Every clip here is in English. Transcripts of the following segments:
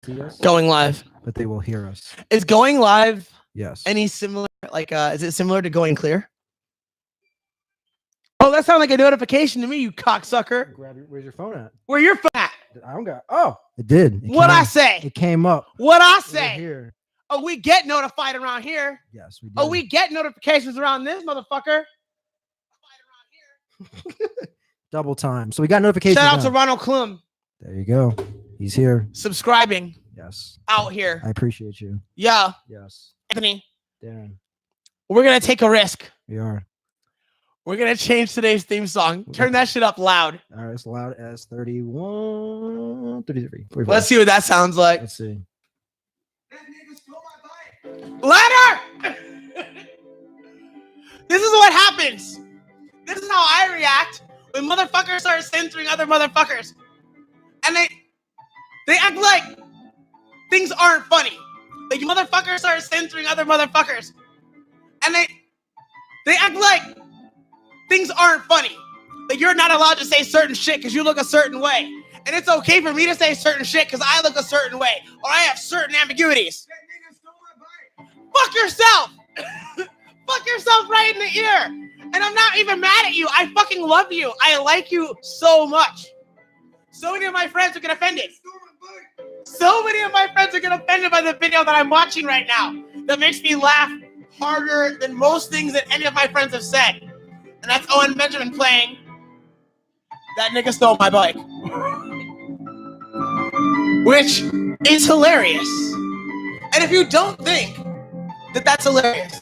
see us, Going live. but they will hear us. Is going live Yes. any similar? Like, is it similar to going clear? Oh, that sounds like a notification to me, you cocksucker. Where's your phone at? Where your phone at? I don't got. Oh, it did. What I say? It came up. What I Over say? here. Oh, we get notified around here. Yes, we did. Oh, we get notifications around this motherfucker. Double time. So we got notifications. Shout out now. to Ronald Klum. There you go. He's here. Subscribing Yes. out here. I appreciate you. Yeah, Yes. Anthony. Darren. We're gonna take a risk. We are. We're gonna change today's theme song. Turn that shit up loud. All right, as loud as 31, 33. 44. Let's see what that sounds like. Let's see. Louder! This is what happens. This is how I react when motherfuckers start censoring other motherfuckers. And they act like things aren't funny. Like motherfuckers start censoring other motherfuckers. And they act like things aren't funny. Like you're not allowed to say certain shit because you look a certain way. And it's okay for me to say certain shit because I look a certain way. Or I have certain ambiguities. Fuck yourself! Fuck yourself right in the ear! And I'm not even mad at you. I fucking love you. I like you so much. So many of my friends will get offended. So many of my friends will get offended by the video that I'm watching right now. That makes me laugh harder than most things that any of my friends have said. And that's Owen Benjamin playing That Nigga Stole My Bike. Which is hilarious. And if you don't think that that's hilarious,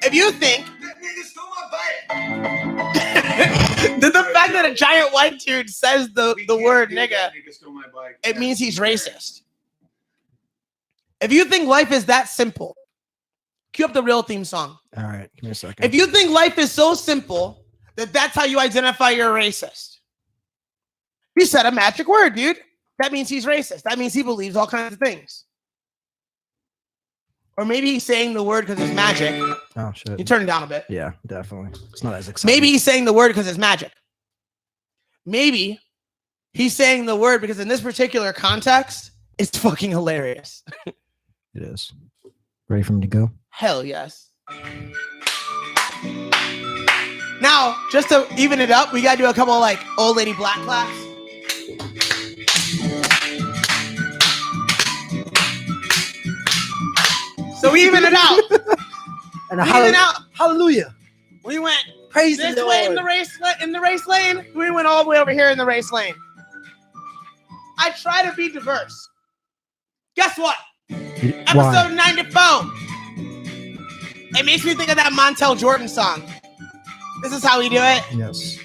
if you think that the fact that a giant white dude says the word nigga, it means he's racist. If you think life is that simple, cue up the real theme song. All right, give me a second. If you think life is so simple that that's how you identify you're a racist, he said a magic word, dude. That means he's racist. That means he believes all kinds of things. Or maybe he's saying the word because it's magic. Oh, shit. You turn it down a bit. Yeah, definitely. It's not as exciting. Maybe he's saying the word because it's magic. Maybe he's saying the word because in this particular context, it's fucking hilarious. It is. Ready for me to go? Hell yes. Now, just to even it up, we gotta do a couple of like old lady black claps. So we even it out. And we even out. Hallelujah. We went Praise this the way Lord. in the race lane. We went all the way over here in the race lane. I try to be diverse. Guess what? Episode 94. It makes me think of that Montel Jordan song. This is how we do it. Yes.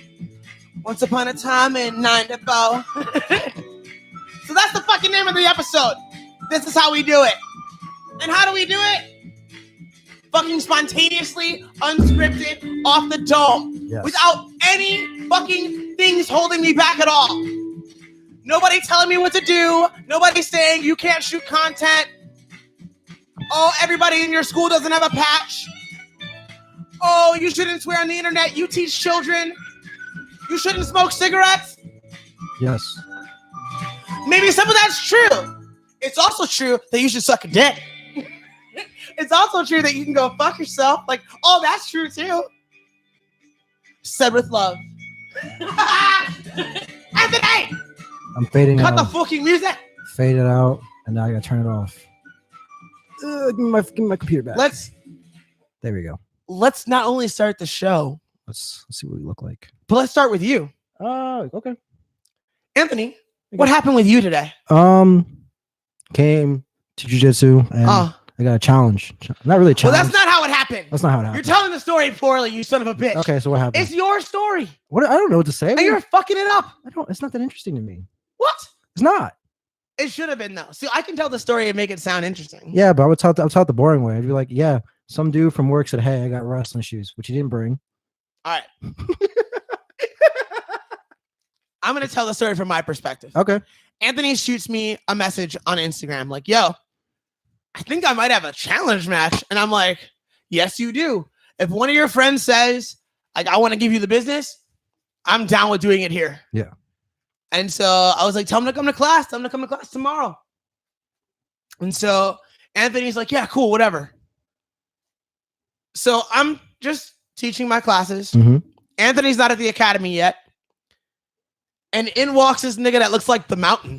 Once upon a time in 94. So that's the fucking name of the episode. This is how we do it. And how do we do it? Fucking spontaneously, unscripted, off the dome. Yes. Without any fucking things holding me back at all. Nobody telling me what to do. Nobody saying you can't shoot content. Oh, everybody in your school doesn't have a patch. Oh, you shouldn't swear on the internet. You teach children. You shouldn't smoke cigarettes. Yes. Maybe some of that's true. It's also true that you should suck a dick. It's also true that you can go fuck yourself. Like, oh, that's true too. Said with love. Anthony! I'm fading Cut out. the fucking music. Fade it out, and now I gotta turn it off. Give me my computer back. There we go. Let's not only start the show, Let's see what we look like. but let's start with you. Oh, okay. Anthony, what happened with you today? Came to jiu-jitsu and I got a challenge. Not really a challenge. Well, that's not how it happened. That's not how it happened. You're telling the story poorly, you son of a bitch. Okay, so what happened? It's your story. What? I don't know what to say. And you're fucking it up. It's not that interesting to me. What? It's not. It should have been, though. See, I can tell the story and make it sound interesting. Yeah, but I would tell the boring way. I'd be like, yeah, some dude from work said, hey, I got wrestling shoes, which he didn't bring. All right. I'm going to tell the story from my perspective. Okay. Anthony shoots me a message on Instagram like, yo, I think I might have a challenge match. And I'm like, yes, you do. If one of your friends says, like, I want to give you the business, I'm down with doing it here. Yeah. And so I was like, tell him to come to class. Tell him to come to class tomorrow. And so Anthony's like, yeah, cool, whatever. So I'm just teaching my classes. Mm-hmm. Anthony's not at the academy yet. And in walks this nigga that looks like the Mountain.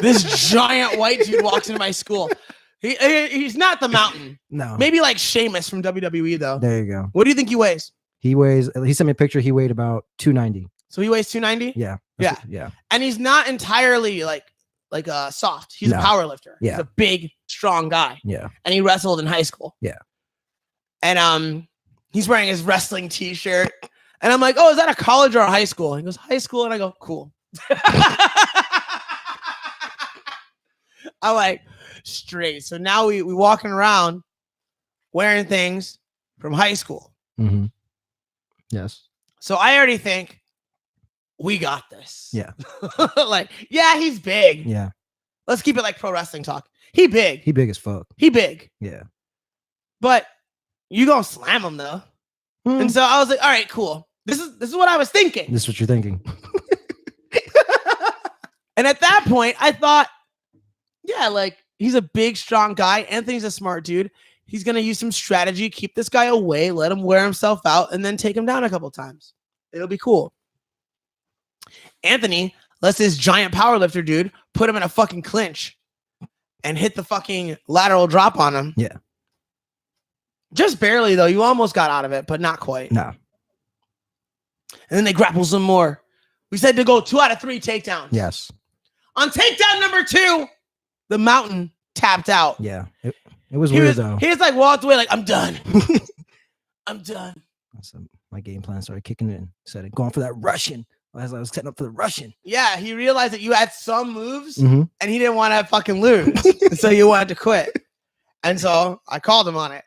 This giant white dude walks into my school. He's not the Mountain. No. Maybe like Sheamus from WWE, though. There you go. What do you think he weighs? He sent me a picture. He weighed about 290. So he weighs 290? Yeah. Yeah. And he's not entirely like soft. He's a power lifter. Yeah. He's a big, strong guy. Yeah. And he wrestled in high school. Yeah. And he's wearing his wrestling t-shirt. And I'm like, oh, is that a college or a high school? He goes, high school. And I go, cool. I'm like, straight. So now we walking around wearing things from high school. Mm-hmm. Yes. So I already think we got this. Yeah. Like, yeah, he's big. Yeah. Let's keep it like pro wrestling talk. He big. He big as fuck. He big. Yeah. But you gonna slam him though. And so I was like, all right, cool. This is what I was thinking. This is what you're thinking. And at that point, I thought, yeah, like he's a big, strong guy. Anthony's a smart dude. He's gonna use some strategy, keep this guy away, let him wear himself out, and then take him down a couple times. It'll be cool. Anthony lets this giant powerlifter dude put him in a fucking clinch and hit the fucking lateral drop on him. Yeah. Just barely, though. You almost got out of it, but not quite. No. And then they grapple some more. We said to go 2 out of 3 takedowns. Yes. On takedown number 2, the Mountain tapped out. Yeah. It was weird, though. He just like walked away like, I'm done. I'm done. So my game plan started kicking in. Started going for that Russian. As I was setting up for the Russian. Yeah, he realized that you had some moves mm-hmm. and he didn't want to fucking lose. So you wanted to quit. And so I called him on it.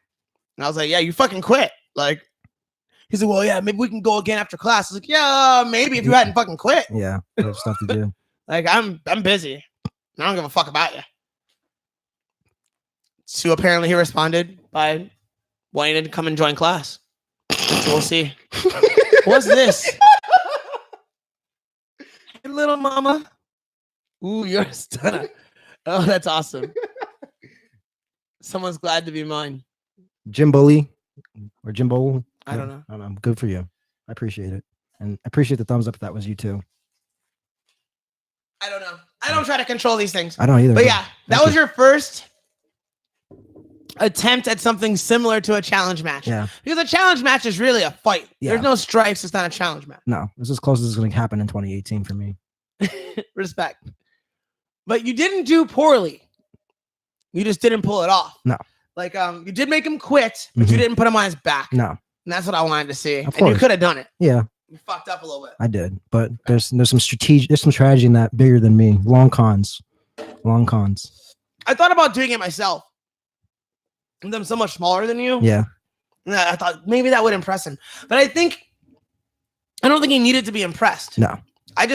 And I was like, yeah, you fucking quit. Like, he's like, well, yeah, maybe we can go again after class. I was like, yeah, maybe if you hadn't fucking quit. Yeah, I have stuff to do. Like, I'm busy. I don't give a fuck about you. So apparently he responded by wanting to come and join class. So we'll see. What's this? Hey, little mama. Ooh, you're a stunner. Oh, that's awesome. Someone's glad to be mine. Jimbo Lee or Jimbo. I don't know. I don't know. Good for you. I appreciate it. And I appreciate the thumbs up if that was you too. I don't know. I don't try to control these things. I don't either. But yeah, that was your first attempt at something similar to a challenge match. Yeah. Because a challenge match is really a fight. Yeah. There's no strikes. It's not a challenge match. No, it's as close as it's going to happen in 2018 for me. Respect. But you didn't do poorly. You just didn't pull it off. No. Like, you did make him quit, but you didn't put him on his back. No. And that's what I wanted to see. Of and you course. could have done it. Yeah. You fucked up a little bit. I did. But there's some strategy in that bigger than me. Long cons. I thought about doing it myself. And I'm so much smaller than you. Yeah. And I thought maybe that would impress him. But I don't think he needed to be impressed. No. I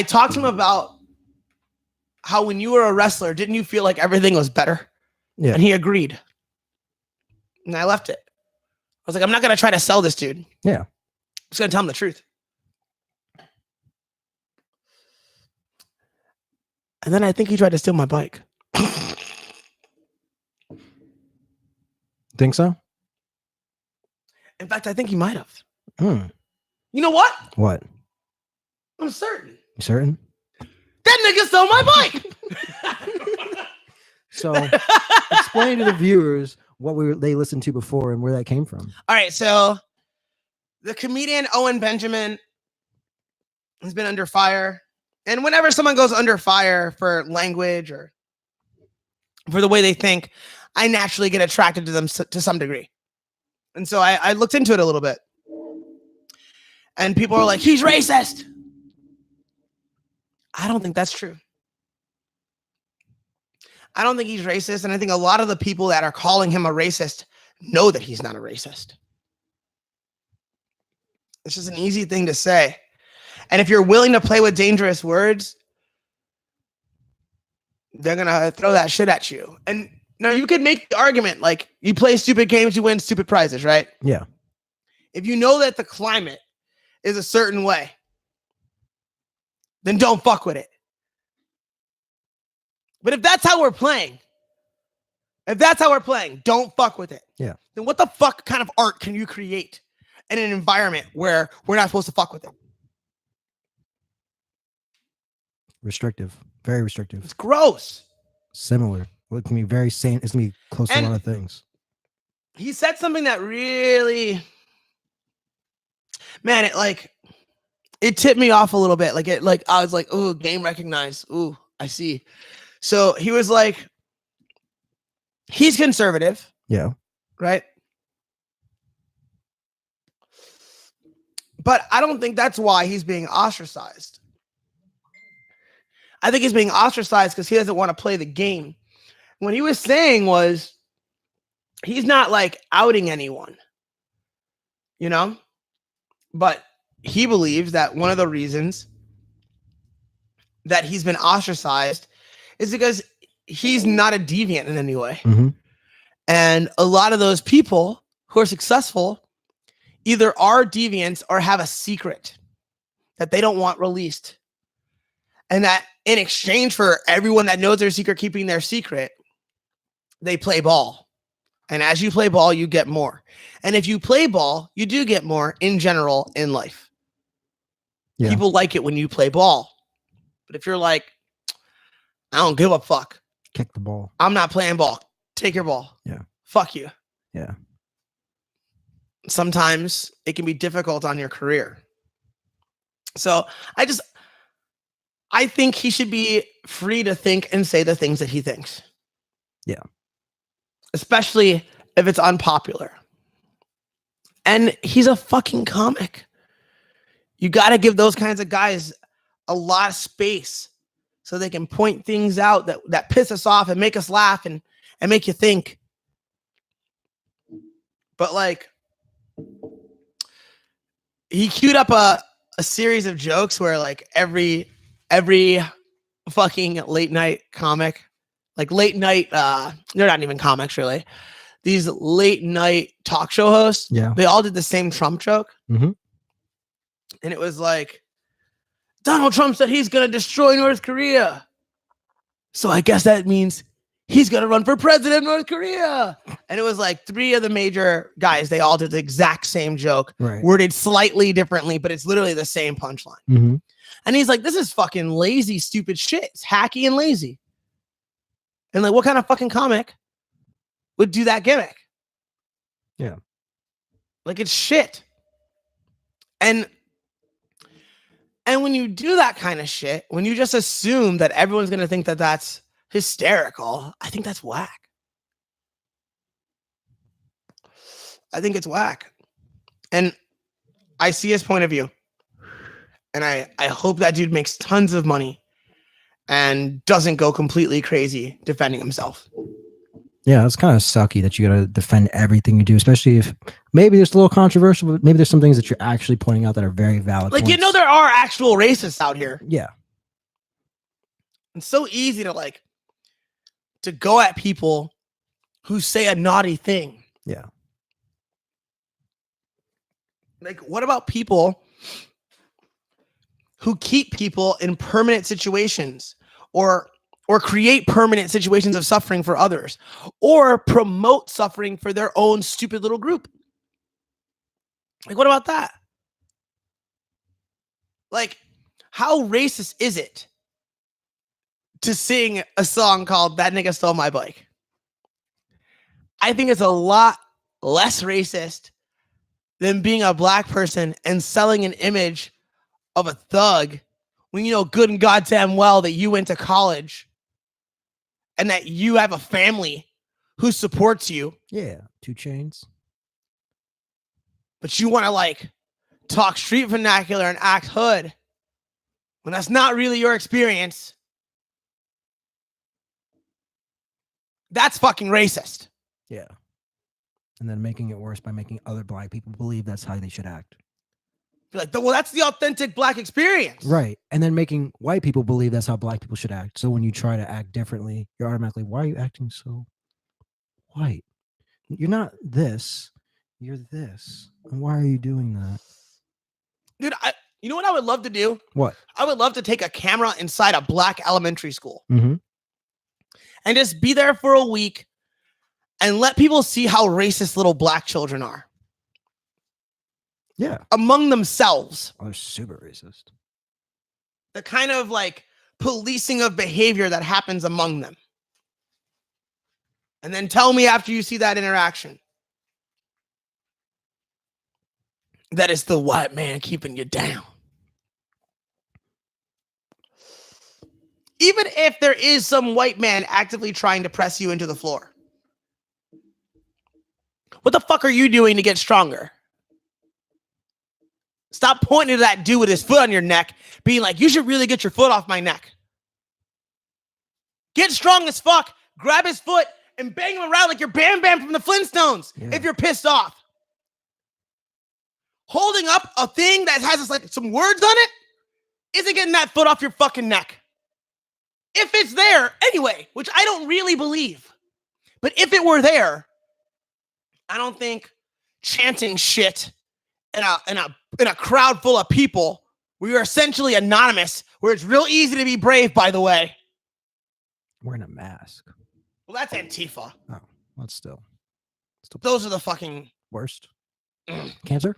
talked to him about how when you were a wrestler, didn't you feel like everything was better? Yeah. And he agreed. And I left it. I was like, I'm not going to try to sell this dude. Yeah. I'm just going to tell him the truth. And then I think he tried to steal my bike. Think so? In fact, I think he might have. Hmm. You know what? What? I'm certain. You certain? That nigga stole my bike. So explain to the viewers what they listened to before and where that came from. All right, so the comedian Owen Benjamin has been under fire. And whenever someone goes under fire for language or for the way they think, I naturally get attracted to them to some degree. And so I looked into it a little bit. And people are like, he's racist. I don't think that's true. I don't think he's racist. And I think a lot of the people that are calling him a racist know that he's not a racist. It's just an easy thing to say. And if you're willing to play with dangerous words, they're going to throw that shit at you. And no, you could make the argument like you play stupid games, you win stupid prizes, right? Yeah. If you know that the climate is a certain way, then don't fuck with it. But if that's how we're playing, don't fuck with it. Yeah. Then what the fuck kind of art can you create in an environment where we're not supposed to fuck with it? Restrictive. Very restrictive. It's gross. Similar. It can be very same. It's gonna be close to a lot of things. He said something that really, man, it tipped me off a little bit. I was like, oh, game recognized. Ooh, I see. So he was like, he's conservative. Yeah. Right. But I don't think that's why he's being ostracized. I think he's being ostracized because he doesn't want to play the game. What he was saying was he's not like outing anyone, you know, but he believes that one of the reasons that he's been ostracized is because he's not a deviant in any way. Mm-hmm. And a lot of those people who are successful either are deviants or have a secret that they don't want released. And that in exchange for everyone that knows their secret keeping their secret, they play ball. And as you play ball, you get more. And if you play ball, you do get more in general in life. Yeah. People like it when you play ball. But if you're like, I don't give a fuck. Kick the ball. I'm not playing ball. Take your ball. Yeah. Fuck you. Yeah. Sometimes it can be difficult on your career. So I think he should be free to think and say the things that he thinks. Yeah. Especially if it's unpopular. And he's a fucking comic. You got to give those kinds of guys a lot of space so they can point things out that piss us off and make us laugh and make you think. But like, he queued up a series of jokes where like every fucking late night comic, like late night, they're not even comics really. These late night talk show hosts, yeah, they all did the same Trump joke. Mm-hmm. And it was like, Donald Trump said he's going to destroy North Korea. So I guess that means he's going to run for president of North Korea. And it was like three of the major guys. They all did the exact same joke, right, worded slightly differently, but it's literally the same punchline. Mm-hmm. And he's like, this is fucking lazy, stupid shit. It's hacky and lazy. And like, what kind of fucking comic would do that gimmick? Yeah. Like, it's shit. And when you do that kind of shit, when you just assume that everyone's going to think that that's hysterical, I think that's whack. I think it's whack. And I see his point of view. And I hope that dude makes tons of money and doesn't go completely crazy defending himself. Yeah, it's kind of sucky that you got to defend everything you do, especially if maybe it's a little controversial, but maybe there's some things that you're actually pointing out that are very valid. Like, points. you know, there are actual racists out here. Yeah. It's so easy to go at people who say a naughty thing. Yeah. Like, what about people who keep people in permanent situations or create permanent situations of suffering for others, or promote suffering for their own stupid little group? Like, what about that? Like, how racist is it to sing a song called That Nigga Stole My Bike? I think it's a lot less racist than being a black person and selling an image of a thug when you know good and goddamn well that you went to college and that you have a family who supports you. Yeah, 2 Chainz. But you want to like talk street vernacular and act hood when that's not really your experience. That's fucking racist. Yeah. And then making it worse by making other black people believe that's how they should act. Be like, well, that's the authentic black experience. Right. And then making white people believe that's how black people should act. So when you try to act differently, you're automatically, why are you acting so white? You're not this. You're this. And why are you doing that? Dude, you know what I would love to do? What? I would love to take a camera inside a black elementary school. Mm-hmm. and just be there for a week and let people see how racist little black children are Yeah. among themselves. Oh, they're super racist. The kind of like policing of behavior that happens among them. And then tell me after you see that interaction that it's the white man keeping you down. Even if there is some white man actively trying to press you into the floor. What the fuck are you doing to get stronger? Stop pointing to that dude with his foot on your neck, being like, you should really get your foot off my neck. Get strong as fuck, grab his foot, and bang him around like you're Bam Bam from the Flintstones if you're pissed off. Holding up a thing that has like some words on it isn't getting that foot off your fucking neck. If it's there, anyway, which I don't really believe. But if it were there, I don't think chanting shit in a crowd full of people where you're essentially anonymous, where it's real easy to be brave, by the way. Wearing a mask. Well, that's Antifa. Oh, that's still Those are the fucking worst. Cancer?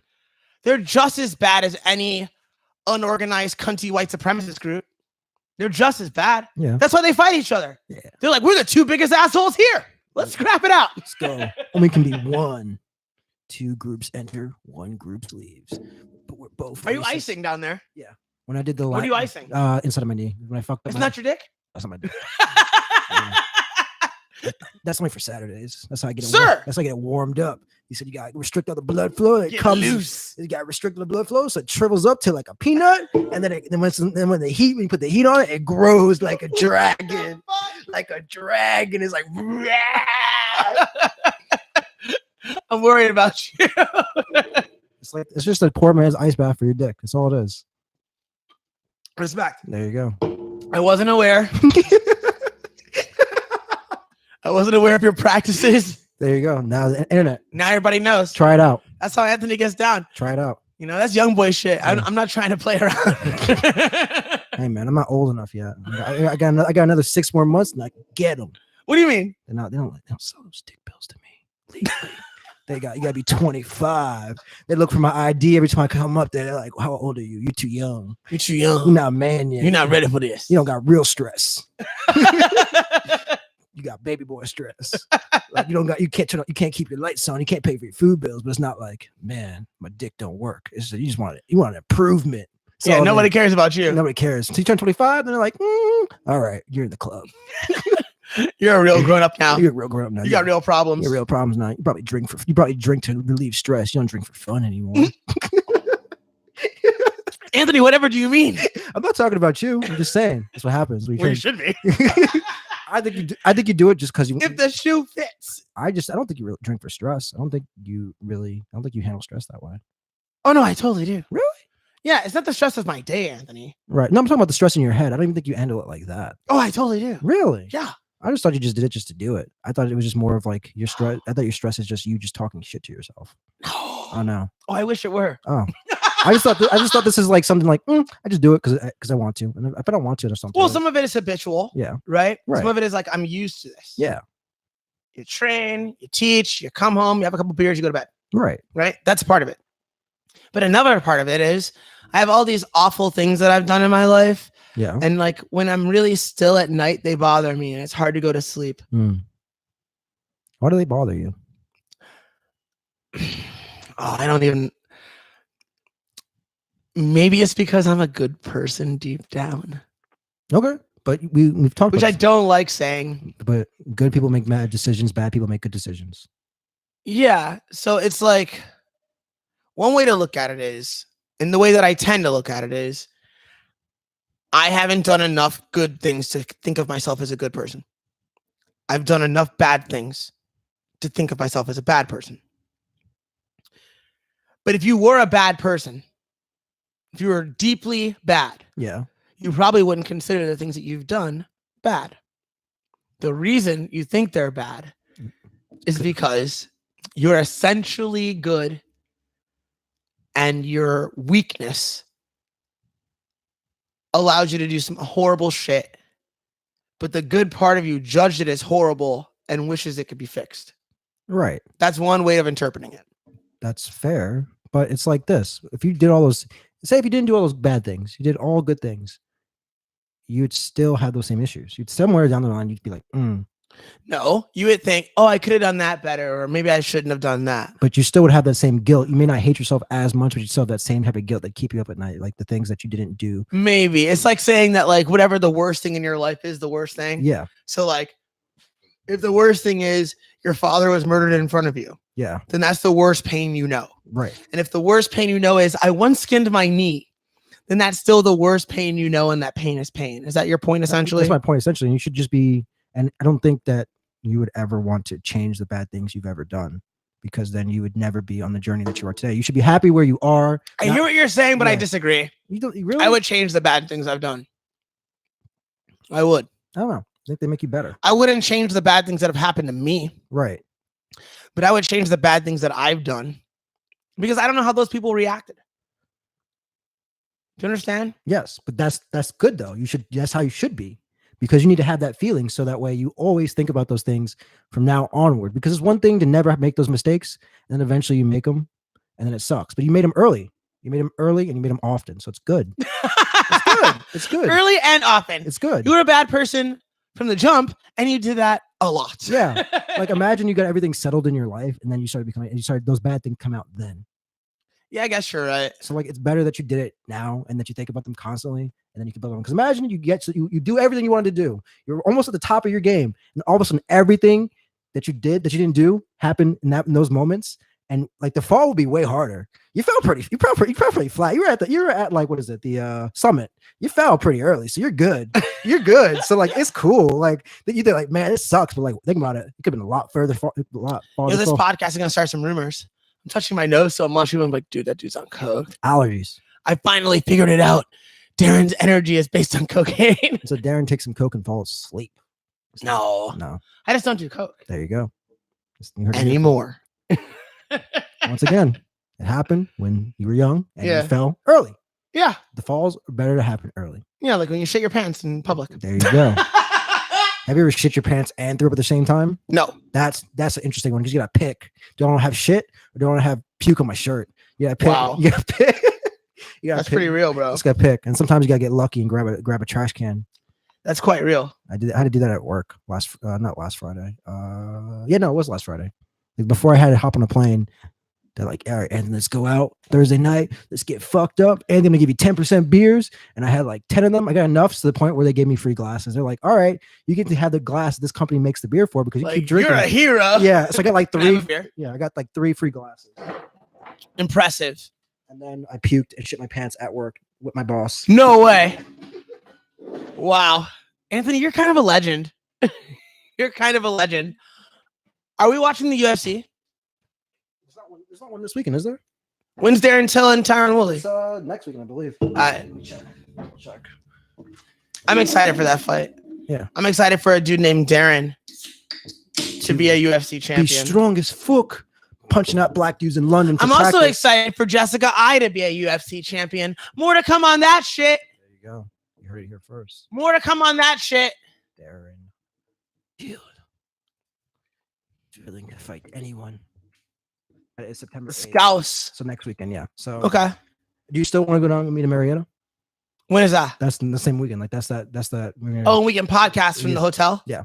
They're just as bad as any unorganized cunty white supremacist group. They're just as bad. Yeah. That's why they fight each other. Yeah. They're like, we're the two biggest assholes here. Let's scrap it out. Let's go. Only can be one. Two groups enter, one group leaves. But we're both. Are you racist. icing down there? When I did the What are you icing? Inside of my knee. When I fucked up It's my, not your dick? that's not my dick. That's only for Saturdays. That's how I get it. Sir! That's how I get it warmed up. He said you got to restrict all the blood flow. It Get comes loose. You got to restrict the blood flow, so it shrivels up to like a peanut, and then when you put the heat on it, it grows like a dragon. Like a dragon is like. I'm worried about you. It's just a poor man's ice bath for your dick. That's all it is. Respect. There you go. I wasn't aware. I wasn't aware of your practices. There you go. Now the internet. Now everybody knows. Try it out. That's how Anthony gets down. Try it out. You know, that's young boy shit. I'm not trying to play around. Hey man, I'm not old enough yet. I got another 6 more months and I can get them. What do you mean? They don't sell those dick pills to me legally. You gotta be 25. They look for my ID every time I come up there. They're like, how old are you? You're too young. You're too young. You're not a man yet. You're not ready for this. You don't got real stress. You got baby boy stress. Like you can't keep your lights on. You can't pay for your food bills, but it's not like, man, my dick don't work. It's just, you want an improvement. So yeah, nobody cares about you. Nobody cares. Until you turn 25, then they're like, all right, you're in the club. You're a real grown up now. You're a real grown up now. You got real problems. You got real problems now. You probably drink to relieve stress. You don't drink for fun anymore. Anthony, whatever do you mean? I'm not talking about you. I'm just saying that's what happens. Well, you should be. I think you do it just because you. If the shoe fits. I don't think you really drink for stress. I don't think you handle stress that way. Oh no, I totally do. Really? Yeah, it's not the stress of my day, Anthony. Right. No, I'm talking about the stress in your head. I don't even think you handle it like that. Oh, I totally do. Really? Yeah. I just thought you just did it just to do it. I thought it was just more of like your stress. I thought your stress is just you just talking shit to yourself. No. Oh no. Oh, I wish it were. Oh. I just thought this is like something like I just do it because I want to, and if I don't want to, there's something. Well, some of it is habitual. Yeah. Right. Right. Some of it is like I'm used to this. Yeah. You train, you teach, you come home, you have a couple beers, you go to bed. Right. Right. That's part of it. But another part of it is I have all these awful things that I've done in my life. Yeah. And like when I'm really still at night, they bother me and it's hard to go to sleep. Why do they bother you? Oh, I don't even. Maybe it's because I'm a good person deep down. Okay. But we've talked Which about I don't like saying. But good people make bad decisions. Bad people make good decisions. Yeah. So it's like one way to look at it is, and the way that I tend to look at it is, I haven't done enough good things to think of myself as a good person. I've done enough bad things to think of myself as a bad person. But if you were a bad person, if you were deeply bad, Yeah. you probably wouldn't consider the things that you've done bad. The reason you think they're bad is because you're essentially good and your weakness allows you to do some horrible shit but the good part of you judged it as horrible and wishes it could be fixed. Right. That's one way of interpreting it. That's fair. But it's like this. If you did all those, say if you didn't do all those bad things, you did all good things, you'd still have those same issues. You'd somewhere down the line, you'd be like, No, you would think, oh, I could have done that better, or maybe I shouldn't have done that. but you still would have that same guilt. You may not hate yourself as much, but you still have that same type of guilt that keep you up at night, like the things that you didn't do. Maybe it's like saying that, like, whatever the worst thing in your life is, the worst thing. Yeah. So, like, if the worst thing is your father was murdered in front of you, Yeah. then that's the worst pain you know. Right. And if the worst pain you know is I once skinned my knee, then that's still the worst pain you know, and that pain is pain. Is that your point, essentially? That's my point, essentially. And you should just be, and I don't think that you would ever want to change the bad things you've ever done, because then you would never be on the journey that you are today. You should be happy where you are. I hear what you're saying, but I Yeah. disagree. You really? I would change the bad things I've done. I would. I don't know. I think they make you better. I wouldn't change the bad things that have happened to me, Right. but I would change the bad things that I've done because I don't know how those people reacted. Do you understand? Yes, but that's good though. That's how you should be, because you need to have that feeling so that way you always think about those things from now onward. Because it's one thing to never make those mistakes, and then eventually you make them, and then it sucks. But you made them early. You made them early, and you made them often, so it's good. It's good. It's good. Early and often. It's good. You were a bad person from the jump, and you did that a lot. Yeah. Like imagine you got everything settled in your life, and then you started becoming, and you started those bad things come out then. Yeah, I guess you're right. So like it's better that you did it now and that you think about them constantly, and then you can build them. Because imagine you do everything you wanted to do. You're almost at the top of your game, and all of a sudden everything that you did that you didn't do happened in those moments, and like the fall will be way harder. You fell pretty flat. You were at like, what is it, the summit. You fell pretty early, so you're good. You're good. So like it's cool. Like that you did, like, man, it sucks, but like think about it. It could have been a lot further. This podcast is gonna start some rumors. I'm touching my nose so much. People are like, dude, that dude's on coke. Allergies. I finally figured it out. Darren's energy is based on cocaine. So Darren takes some coke and falls asleep. No, No. I just don't do coke There you go. You heard it here. anymore. Once again, it happened when you were young and Yeah. you fell early. Yeah, The falls are better to happen early. yeah, like when you shit your pants in public. There you go. Have you ever shit your pants and threw up at the same time? No, That's an interesting one because you gotta pick. Do I want to have shit or do I want to have puke on my shirt? You gotta pick. Wow. You gotta pick. You gotta that's pick. pretty real, bro. Just gotta pick. And sometimes you gotta get lucky and grab a trash can. That's quite real. I had to do that at work not last Friday. Yeah, no, it was last Friday. Like before I had to hop on a plane, they're like, all right, Anthony, let's go out Thursday night. Let's get fucked up. And they're gonna give you 10% beers. And I had like 10 of them. I got enough to the point where they gave me free glasses. They're like, all right, you get to have the glass this company makes the beer for because you Like, keep drinking. you're a hero. Yeah. So I got like Can I have a three. beer? Yeah, I got like 3 free glasses. Impressive. And then I puked and shit my pants at work with my boss. No way. Wow. Anthony, you're kind of a legend. You're kind of a legend. Are we watching the UFC? There's not one this weekend, is there? When's Darren Till and Tyron Wooley? It's next weekend, I believe. I- Check. I'm excited for that fight. Yeah. I'm excited for a dude named Darren to be a UFC Be champion. strong as fuck, punching out black dudes in London. For I'm also practice. excited for Jessica I to be a UFC champion. More to come on that shit. There you go. You heard it here first. More to come on that shit. Darren Till. Willing to fight anyone. It's September 8th. Scouse. So next weekend, yeah. So Okay. do you still want to go down and meet in Marietta? When is that? That's in the same weekend. Like that's that. Oh, and we can podcast from the hotel? Yeah.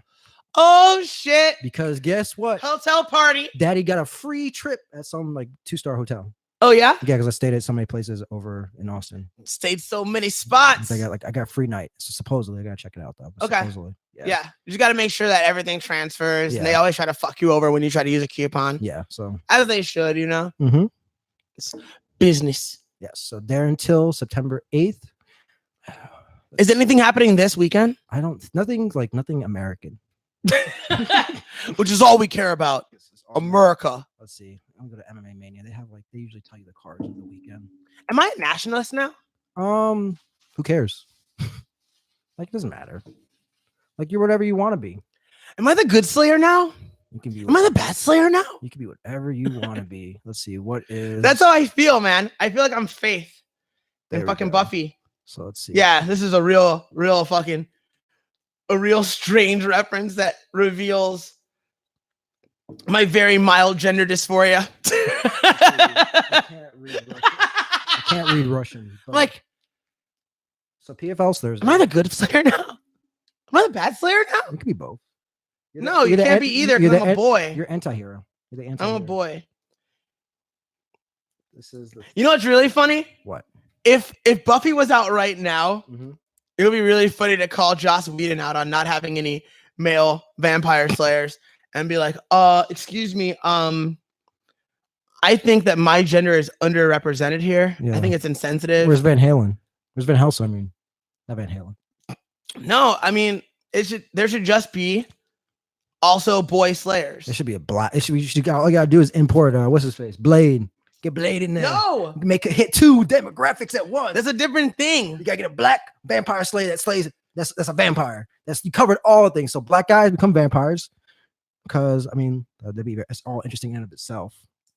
Oh, shit. Because guess what? Hotel party. Daddy got a free trip at some like 2-star hotel. Oh, yeah? Yeah, because I stayed at so many places over in Austin. Stayed so many spots. I got free night. So supposedly I gotta check it out though. but Okay. Supposedly. Yeah. You just got to make sure that everything transfers. And they Yeah. always try to fuck you over when you try to use a coupon. Yeah. So As they should, you know? mm-hmm. Business. Yes. So Darren Till, September 8th. Is anything happening this weekend? Nothing American. Which is all we care about. America. Let's see. I'm gonna go to MMA Mania. They usually tell you the cards of the weekend. Am I a nationalist now? Who cares? Like it doesn't matter. Like you're whatever you want to be. Am I the good slayer now? You can be. Am I the bad slayer now? You can be whatever you want to be. Let's see. What is? That's how I feel, man. I feel like I'm Faith There and we fucking go. Buffy. So let's see. Yeah, this is a real fucking a real strange reference that reveals my very mild gender dysphoria. I can't read Russian. I can't read Russian. But, Like, so PFL's Thursday. am I the good Slayer now? Am I the bad Slayer now? You could be both. No, you can't be either. 'Cause I'm a boy. You're anti-hero. You're the I'm anti-hero. a boy. This is the You know what's really funny? what? If Buffy was out right now, Mm-hmm. it would be really funny to call Joss Whedon out on not having any male vampire slayers and be like, excuse me, I think that my gender is underrepresented here. Yeah. I think it's insensitive. Where's Van Halen? Where's Van Helsing? I mean, not Van Halen. No, I mean, there should just be also boy slayers. There should be a black. It should be. All you gotta do is import. What's his face? Blade. Get Blade in there. No, Make it hit 2 demographics at once. that's a different thing. You gotta get a black vampire slayer that slays. That's a vampire. You covered all the things. So black guys become vampires. Because I mean, it's all interesting in and of itself.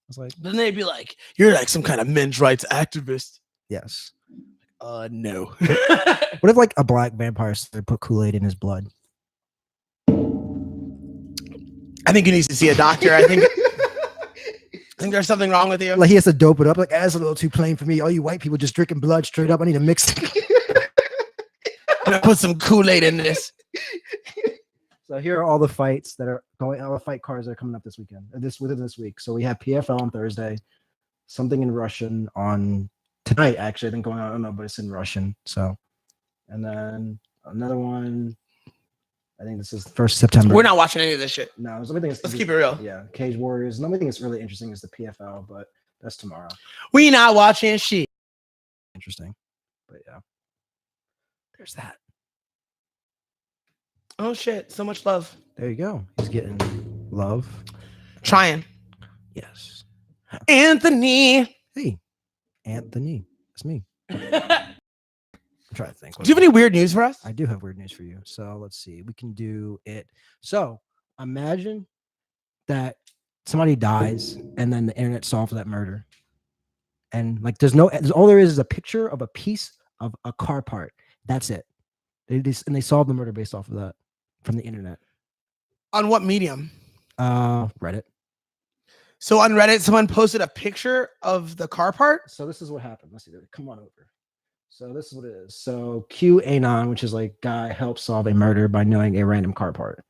It's like, Then they'd be like, "You're like some kind of men's rights activist." yes. No. What if like a black vampire slayer put Kool-Aid in his blood? I think you need to see a doctor. I think there's something wrong with you. Like he has to dope it up. Like that's a little too plain for me. All you white people just drinking blood straight up. I need to mix it. I'm gonna put some Kool-Aid in this. So here are all the fights that are going. All the fight cards that are coming up this weekend. Within this week. So we have PFL on Thursday. Something in Russian on tonight. Actually, I think going on. I don't know, but it's in Russian. So, and then another one. I think this is 1st September. We're not watching any of this shit. No, the only thing is Let's keep it real. Yeah, Cage Warriors. The only thing that's really interesting is the PFL, but that's tomorrow. We not watching shit. Interesting, but yeah, there's that. Oh shit! So much love. There you go. He's getting love. Trying. Yes. Anthony. Hey, Anthony. That's me. Do I'm trying to think. you have any weird news for us? I do have weird news for you. So let's see. We can do it. So imagine that somebody dies and then the internet solves that murder. And like all there is a picture of a piece of a car part. That's it. They solve the murder based off of that from the internet. On what medium? Reddit. So on Reddit, someone posted a picture of the car part. So this is what happened. Let's see. Come on over. So this is what it is. So QAnon, which is like guy helps solve a murder by knowing a random car part.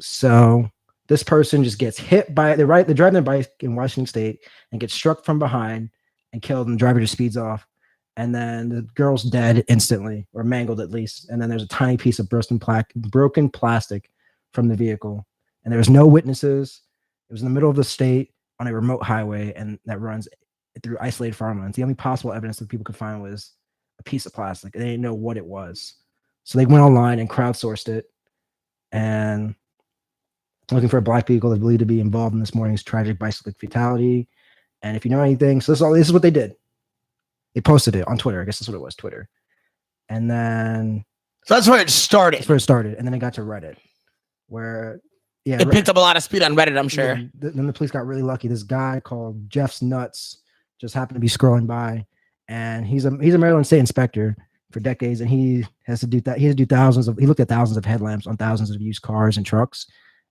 So this person just gets hit by they're driving their bike in Washington State and gets struck from behind and killed, and the driver just speeds off. And then the girl's dead instantly, or mangled at least. And then there's a tiny piece of broken plastic from the vehicle. And there was no witnesses. It was in the middle of the state on a remote highway, and that runs through isolated farmlands. The only possible evidence that people could find was a piece of plastic. They didn't know what it was. So they went online and crowdsourced it and looking for a black vehicle that's believed to be involved in this morning's tragic bicycle fatality. And if you know anything, so this is what they did. They posted it on Twitter. I guess that's what it was, Twitter. And then So that's where it started. that's where it started. And then it got to Reddit, where It picked up a lot of speed on Reddit, I'm sure. Then the police got really lucky. This guy called Jeff's Nuts just happened to be scrolling by, and he's a Maryland state inspector for decades, and he has to do thousands of. He looked at thousands of headlamps on thousands of used cars and trucks,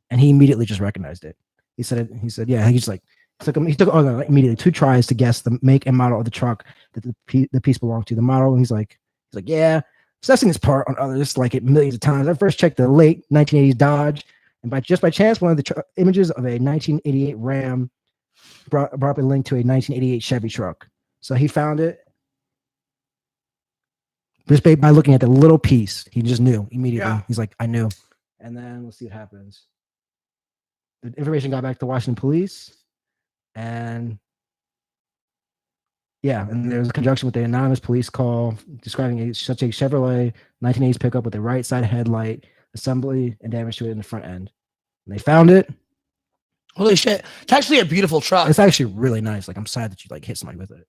and he immediately just recognized it. He said, yeah. He took immediately 2 tries to guess the make and model of the truck that the piece belonged to. The model, and he's like, yeah. Assessing this part on others like it millions of times. I first checked the late 1980s Dodge, and by chance, one of the images of a 1988 Ram brought up a link to a 1988 Chevy truck. So he found it just by looking at the little piece. He just knew immediately. Yeah. He's like, I knew. And then let's see what happens. The information got back to Washington police, and yeah, and there was a conjunction with the anonymous police call describing such a Chevrolet 1980s pickup with a right side headlight assembly and damage to it in the front end. And they found it. Holy shit. It's actually a beautiful truck. It's actually really nice. Like, I'm sad that you hit somebody with it.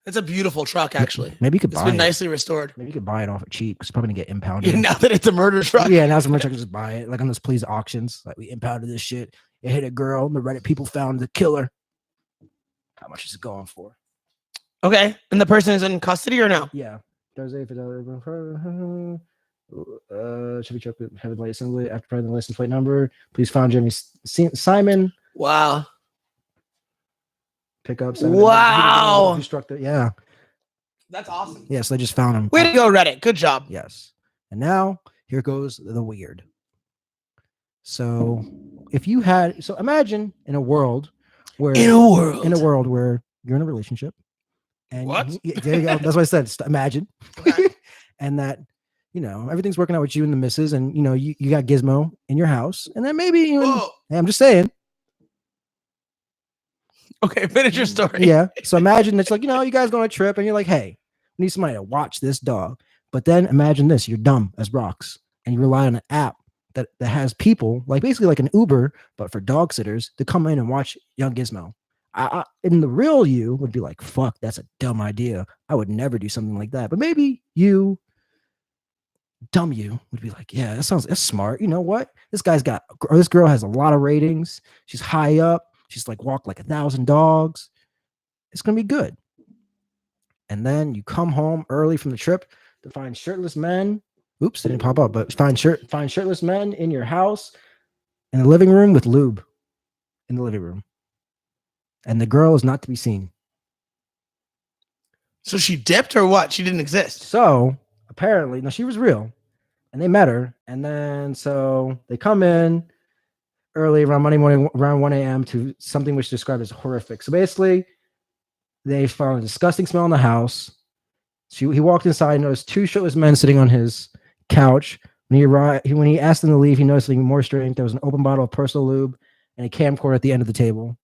It's a beautiful truck, actually. Maybe you could It's buy been it. Nicely restored. Maybe you could buy it off cheap because it's probably gonna get impounded. Now that it's a murder truck. Yeah, now somebody can just buy it. Like on those police auctions. Like, we impounded this shit. It hit a girl. The Reddit people found the killer. How much is it going for? Okay. And the person is in custody or no? Yeah. Thursday, Should we check with Heaven Light Assembly after providing the license plate number? Please find Jeremy Simon. Wow. Pick up. Wow. Who struck the? Yeah. That's awesome. Yes, they just found him. Way to go, Reddit. Good job. Yes. And now here goes the weird. So if you had, so imagine in a world where In a world where you're in a relationship. And What? There you go. That's what I said. Just imagine. Okay. And that, you know, everything's working out with you and the missus, and you know, you got Gizmo in your house, and then maybe you. Whoa. Hey, I'm just saying. Okay, finish your story. Yeah. So imagine it's like, you know, you guys go on a trip and you're like, hey, we need somebody to watch this dog. But then imagine this, you're dumb as rocks and you rely on an app that has people, like basically like an Uber, but for dog sitters to come in and watch young Gizmo. In the real you would be like, fuck, that's a dumb idea. I would never do something like that. But maybe you, dumb you, would be like, yeah, that's smart. You know what? This girl has a lot of ratings. She's high up. She's like walked like 1,000 dogs. It's going to be good. And then you come home early from the trip to find shirtless men. Oops, they didn't pop up, but find shirtless men in your house in the living room with lube in the living room. And the girl is not to be seen. So she dipped or what? She didn't exist. So apparently, no, she was real. And they met her. And then so they come in early around Monday morning, around 1 a.m. to something which is described as horrific. So basically, they found a disgusting smell in the house. He walked inside and noticed two shirtless men sitting on his couch. When he asked them to leave, he noticed something more strange. There was an open bottle of personal lube and a camcorder at the end of the table.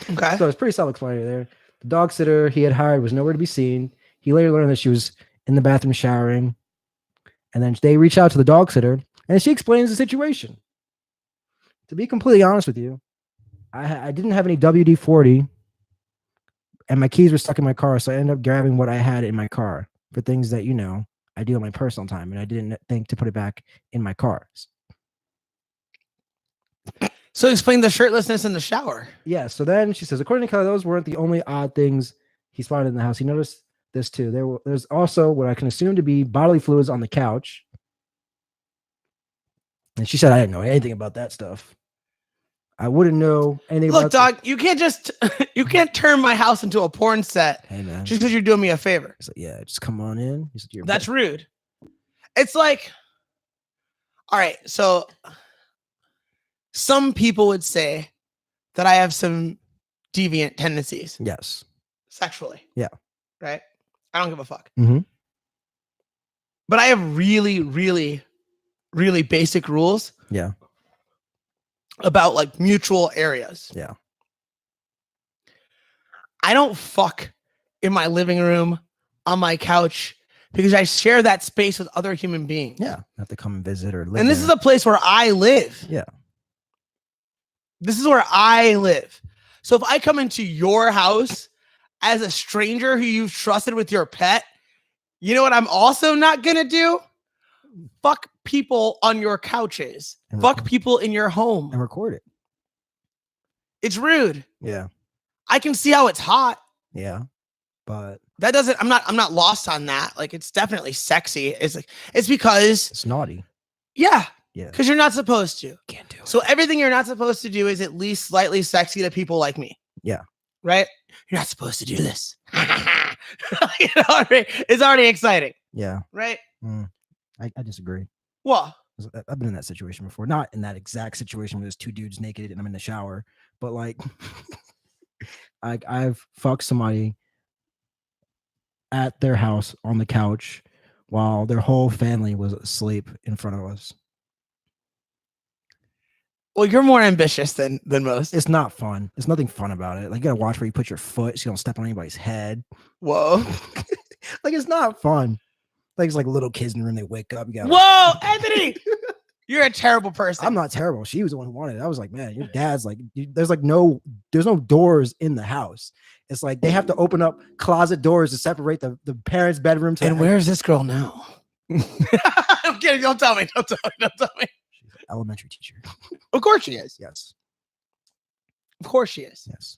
Okay. So it's pretty self-explanatory there. The dog sitter he had hired was nowhere to be seen. He later learned that she was in the bathroom showering. And then they reach out to the dog sitter and she explains the situation. To be completely honest with you, I didn't have any WD-40 and my keys were stuck in my car. So I ended up grabbing what I had in my car for things that, you know, I do in my personal time. And I didn't think to put it back in my car. So explain the shirtlessness in the shower. Yeah. So then she says, according to Kelly, those weren't the only odd things he spotted in the house. He noticed this too. There's also what I can assume to be bodily fluids on the couch. And she said, I didn't know anything about that stuff. I wouldn't know anything Look, about dog, you can't turn my house into a porn set Hey man. just because you're doing me a favor. He's like, yeah, just come on in. He said, That's rude. It's like, all right, so some people would say that I have some deviant tendencies yes. sexually. Yeah. Right? I don't give a fuck. Mhm. But I have really, really, really basic rules. Yeah. About like mutual areas. Yeah. I don't fuck in my living room, on my couch, because I share that space with other human beings. Yeah. Have to come and visit or live. And this there. is a place where I live. Yeah. This is where I live. So if I come into your house as a stranger who you've trusted with your pet, you know what I'm also not going to do? Fuck people on your couches. And Fuck record. people in your home. And record it. It's rude. Yeah. I can see how it's hot. Yeah. But That doesn't, I'm not lost on that. Like, it's definitely sexy. It's because, it's naughty. yeah, Yeah. because you're not supposed to. Can't do it. So everything you're not supposed to do is at least slightly sexy to people like me. Yeah. Right? You're not supposed to do this. It's already exciting. Yeah. Right? I disagree. Well, I've been in that situation before. Not in that exact situation where there's two dudes naked and I'm in the shower, but like I've fucked somebody at their house on the couch while their whole family was asleep in front of us. well, you're more ambitious than most. It's not fun. There's nothing fun about it. Like you gotta watch where you put your foot so you don't step on anybody's head. Whoa. Like it's not fun. Like it's like little kids in the room, they wake up. You got Whoa, Anthony! You're a terrible person. I'm not terrible. She was the one who wanted it. I was like, man, your dad's like, there's no doors in the house. It's like they have to open up closet doors to separate the parents' bedroom. And where's this girl now? I'm kidding. Don't tell me. Don't tell me. She's an elementary teacher. Of course she is. Yes. Of course she is. Yes.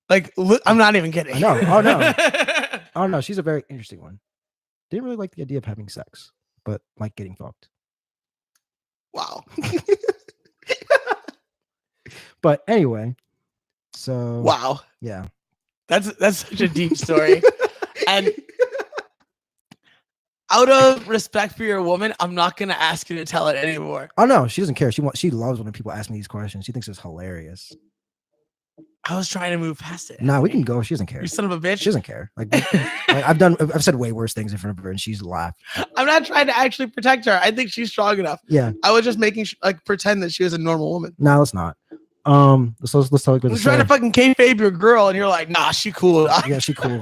Like, I'm not even kidding. I know. Oh no. Oh no. She's a very interesting one. Didn't really like the idea of having sex, but like getting fucked. Wow. But anyway, so Wow. yeah. That's such a deep story. And out of respect for your woman, I'm not gonna ask you to tell it anymore. Oh no, she doesn't care. She loves when people ask me these questions. She thinks it's hilarious. I was trying to move past it. Nah, we Henry. can go. She doesn't care. You son of a bitch. She doesn't care. Like I've said way worse things in front of her, and she's laughed. I'm not trying to actually protect her. I think she's strong enough. Yeah. I was just making pretend that she was a normal woman. No, let's not. Let's talk about I was trying to fucking kayfabe your girl, and you're like, nah, she cool. Yeah, she cool.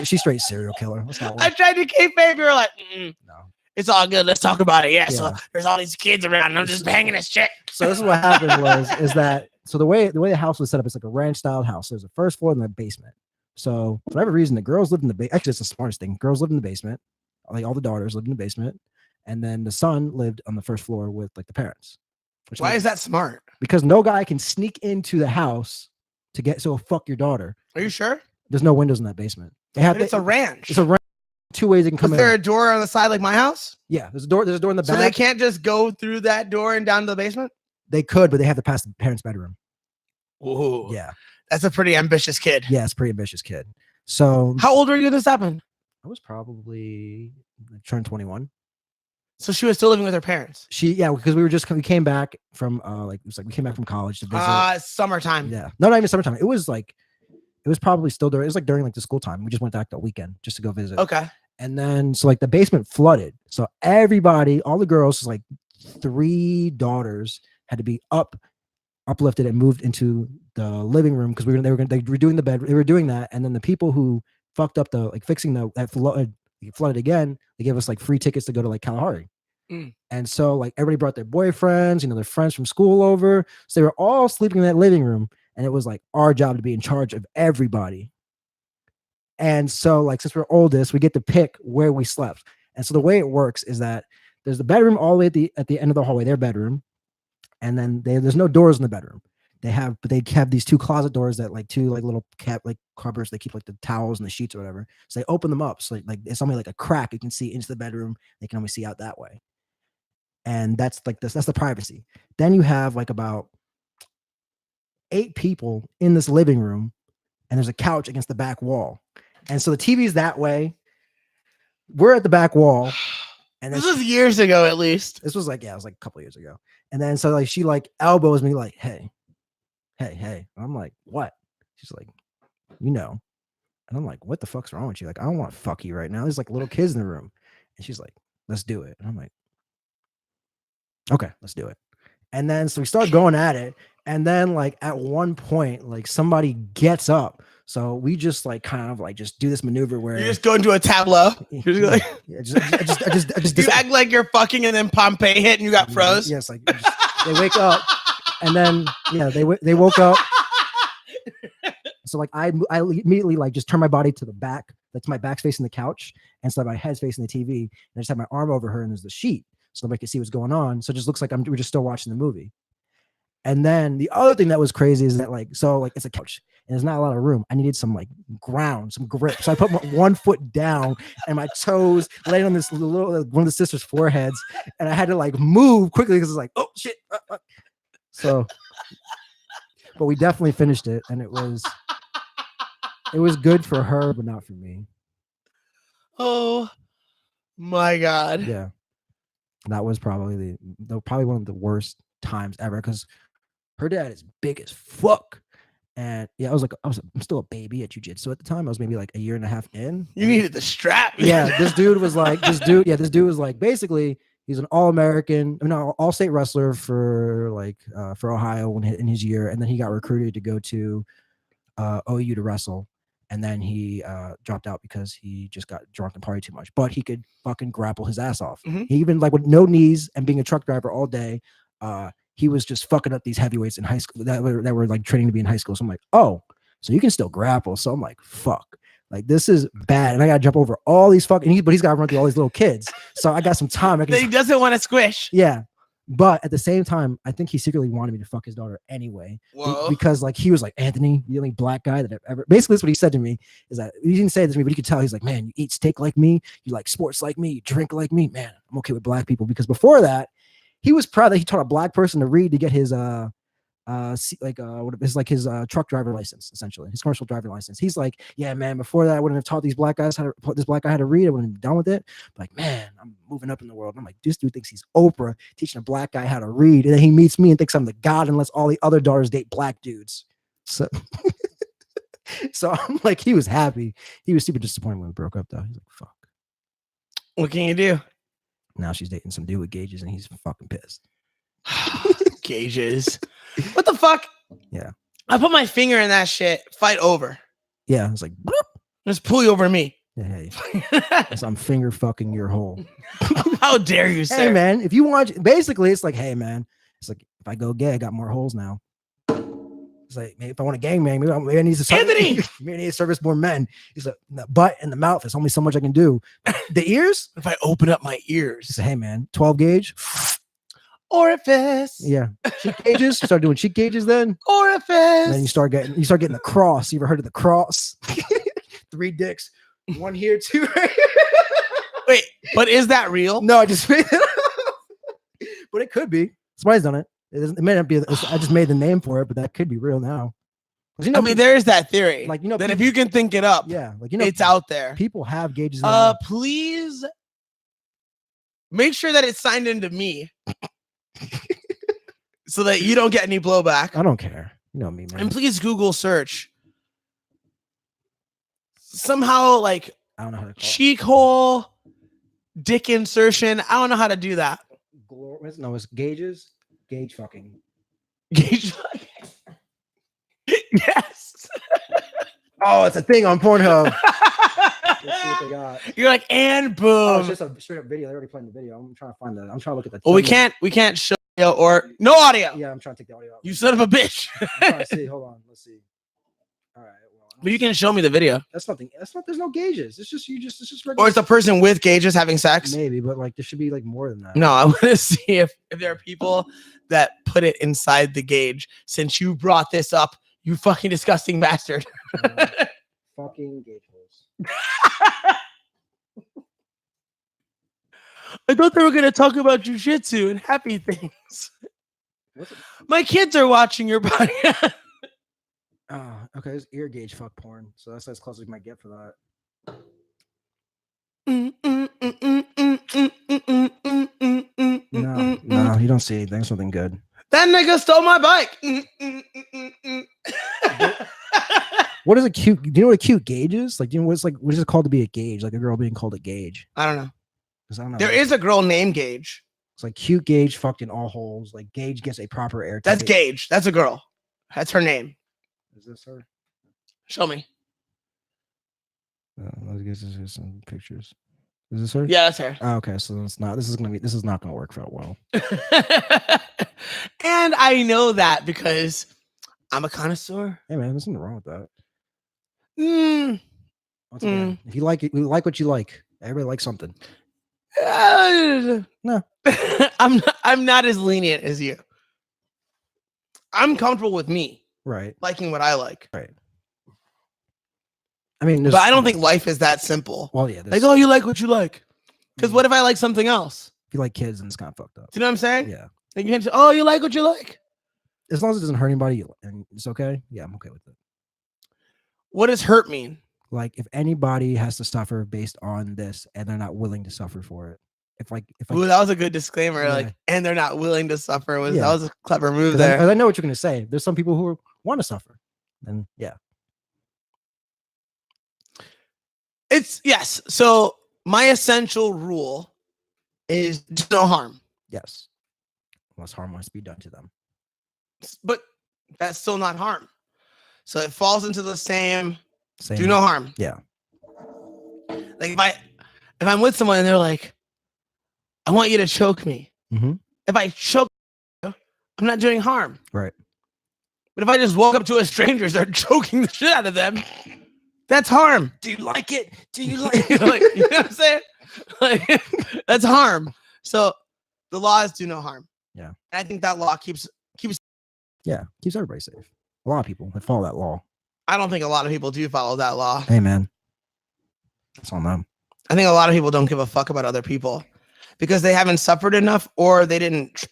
She's straight serial killer. Let's not. I tried to kayfabe. You're like, No. it's all good. Let's talk about it. Yeah. So Yeah. there's all these kids around, and I'm just banging this chick. So this is what happened is that the way the house was set up, it's like a ranch style house. There's a first floor and a basement. So for whatever reason, the girls lived in the basement. Actually, it's the smartest thing. Girls lived in the basement. Like all the daughters lived in the basement, and then the son lived on the first floor with like the parents. Why is that smart? Because no guy can sneak into the house to get fuck your daughter. Are you sure? There's no windows in that basement. They have It's a ranch. It's a ranch. 2 ways they can come Is in. there a door on the side like my house? Yeah, there's a door. There's a door in the So back. they can't just go through that door and down to the basement? They could, but they have to pass the parents' bedroom. Ooh. Yeah, That's a pretty ambitious kid. yeah, it's a pretty ambitious kid. So How old were you when this happened? I was probably turned 21. So she was still living with her parents. Because we came back from we came back from college to visit. Summertime. Yeah, no, not even summertime. It was probably still during. It was like during like the school time. We just went back that weekend just to go visit. Okay. And then so like the basement flooded. So everybody, all the girls, like 3 daughters, had to be uplifted and moved into the living room because they were doing the bed. They were doing that, and then the people who fucked up the fixing that flooded again. They gave us like free tickets to go to like Kalahari. And so like everybody brought their boyfriends, their friends from school over. So they were all sleeping in that living room, and it was like our job to be in charge of everybody. And so like since we're oldest, we get to pick where we slept. And so the way it works is that there's the bedroom all the way at the end of the hallway, their bedroom, and then there's no doors in the bedroom. They have these 2 closet doors that like 2 like little cupboards. They keep like the towels and the sheets or whatever. So they open them up. So like it's only like a crack you can see into the bedroom. They can only see out that way. And that's like this. That's the privacy. Then you have like about 8 people in this living room, and there's a couch against the back wall. And so the TV's that way. We're at the back wall. And this was years ago, at least. This was like, it was like a couple of years ago. And then so like she like elbows me like, hey. And I'm like, what? She's like, And I'm like, what the fuck's wrong with you? Like, I don't want to fuck you right now. There's like little kids in the room. And she's like, let's do it. And I'm like, okay, let's do it. And then so we start going at it. And then like at one point, like somebody gets up. So we just like kind of like just do this maneuver where You just go into a tableau. You're just like, I just you act like you're fucking, and then Pompeii hit and you got froze. Yes, like they wake up, and then they woke up. So like I immediately like just turn my body to the back. That's my back's facing the couch, and so my head's facing the TV. And I just have my arm over her, and there's the sheet, so nobody can see what's going on. So it just looks like we're just still watching the movie. And then the other thing that was crazy is that like it's a couch and there's not a lot of room. I needed some like ground, some grip. So I put one foot down and my toes laid on this little one of the sisters' foreheads, and I had to like move quickly because it's like, oh shit. So, but we definitely finished it, and it was good for her, but not for me. Oh my God. Yeah, that was probably probably one of the worst times ever because her dad is big as fuck. And yeah, I'm still a baby at jiu-jitsu at the time. I was maybe like a year and a half in. You needed the strap. Yeah, this dude was like basically he's an all-American, all-state wrestler for Ohio in his year, and then he got recruited to go to OU to wrestle, and then he dropped out because he just got drunk and partied too much. But he could fucking grapple his ass off. Mm-hmm. He even like with no knees and being a truck driver all day. He was just fucking up these heavyweights in high school that were like training to be in high school. So I'm like, oh, so you can still grapple. So I'm like, fuck, like this is bad. And I gotta jump over all these fucking, but he's gotta run through all these little kids. So I got some time. He doesn't want to squish. Yeah. But at the same time, I think he secretly wanted me to fuck his daughter anyway. Whoa. Because like he was like, Anthony, the only black guy that I've ever. Basically, that's what he said to me. Is that he didn't say this to me, but you could tell he's like, man, you eat steak like me, you like sports like me, you drink like me, man. I'm okay with black people. Because before that, he was proud that he taught a black person to read to get his what is like his truck driver license, essentially his commercial driver license. He's like, yeah, man, before that I wouldn't have taught these black guys this black guy how to read. I wouldn't have been done with it. But like, man, I'm moving up in the world. And I'm like, this dude thinks he's Oprah teaching a black guy how to read, and then he meets me and thinks I'm the god unless all the other daughters date black dudes. So so I'm like, he was happy. He was super disappointed when we broke up though. He's like, fuck. What can you do? Now she's dating some dude with gauges and he's fucking pissed. Gauges. What the fuck? Yeah. I put my finger in that shit. Fight over. Yeah, it's like, bloop. Just pull you over me. Yeah, hey, as I'm finger fucking your hole. How dare you, sir? Hey man, if you want, basically it's like, hey man, it's like if I go gay, I got more holes now. It's like, maybe if I want a gangbang, maybe I need to Anthony! maybe I need to service more men. He's like, the butt and the mouth, there's only so much I can do. The ears, If I open up my ears. say, hey man, 12 gauge. Orifice. Yeah. Cheek gauges. Start doing cheek gauges then. Orifice. And then you start getting the cross. You ever heard of the cross? 3 dicks. 1 here, 2 right here. Wait, but is that real? No, I just made it up. But it could be. Somebody's done it. It may not be. I just made the name for it, but that could be real now. You know, I mean, there is that theory. like, you know, that if people- you can think it up, yeah, like, you know, it's out there. people have gauges. in their- Please make sure that it's signed into me so that you don't get any blowback. I don't care. You know me, man. And please Google search somehow like I don't know how to call cheek hole, dick insertion. I don't know how to do that. it. No, it's gauges. Gauge fucking. Gauge. Yes. Oh, it's a thing on Pornhub. Let's see what they got. You're like, and Oh, boom. it's just a straight up video. They're already playing the video. I'm trying to find that. I'm trying to look at the. Well, we thumbnail. can't show audio or no audio. Yeah, I'm trying to take the audio out. You son of a bitch. I'm trying to see. Hold on. Let's see. All right. Well, But you can show me the video. That's nothing. That's not. There's no gauges. It's just It's just regular. Or it's a person with gauges having sex. maybe, but like there should be like more than that. No, I want to see if there are people that put it inside the gauge. Since you brought this up, you fucking disgusting bastard. Fucking gauge holes. I thought they were gonna talk about jujitsu and happy things. What's it? My kids are watching your podcast. Okay. There's ear gauge fuck porn. So that's as close as we might get for that. No, you don't see anything. Something good. That nigga stole my bike. What is a cute? Do you know what a cute gauge is? Like, do you know what it's like? What is it called to be a gauge? Like a girl being called a gauge? I don't know. 'Cause I don't know. There is a girl named Gage. It's like cute gauge fucked in all holes. Like gauge gets a proper air. That's ticket. Gage. That's a girl. That's her name. Is this her? Show me. Let's get some pictures. Is this her? Yeah, that's her. Oh, okay, so it's not. This is not gonna work out well. And I know that because I'm a connoisseur. Hey man, there's nothing wrong with that. Mm, Once again, if you like it, you like what you like. Everybody likes something. No. I'm not as lenient as you. I'm comfortable with me Right. liking what I like. Right. I mean, But I don't think life is that simple. Well, yeah. Like, oh, you like what you like. Because what if I like something else? if you like kids, then it's kind of fucked up. Do you know what I'm saying? Yeah. Like you can't say, oh, you like what you like. As long as it doesn't hurt anybody and it's okay. Yeah, I'm okay with it. What does hurt mean? Like if anybody has to suffer based on this and they're not willing to suffer for it. If Ooh, that was a good disclaimer. Yeah. Like, and they're not willing to suffer. That Yeah. was a clever move 'cause I, there. I know what you're gonna say. There's some people who want to suffer. Then yeah. It's yes. So my essential rule is do no harm. Yes. Unless harm must be done to them. But that's still not harm. So it falls into the same Same. do no harm. Yeah. Like if I'm with someone and they're like, I want you to choke me. Mm-hmm. If I choke you, I'm not doing harm. Right. But if I just walk up to a stranger and start choking the shit out of them, that's harm. Do you like it? Do you like Like, you know what I'm saying? Like, that's harm. So the law is do no harm. Yeah. And I think that law keeps. Yeah, keeps everybody safe. A lot of people that follow that law. I don't think a lot of people do follow that law. Hey, man, that's on them. I think a lot of people don't give a fuck about other people because they haven't suffered enough, or they didn't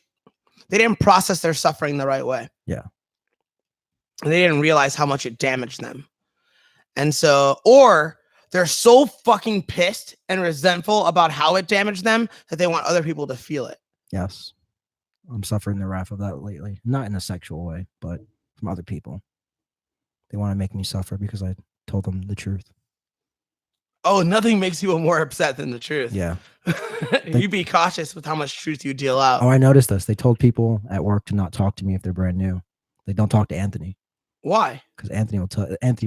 process their suffering the right way. Yeah. And they didn't realize how much it damaged them. And so, or they're so fucking pissed and resentful about how it damaged them that they want other people to feel it. Yes, I'm suffering the wrath of that lately. Not in a sexual way, but from other people. They want to make me suffer because I told them the truth. Oh, nothing makes you more upset than the truth. Yeah. You be cautious with how much truth you deal out. Oh, I noticed this. They told people at work to not talk to me if they're brand new. They don't talk to Anthony. Why? Because Anthony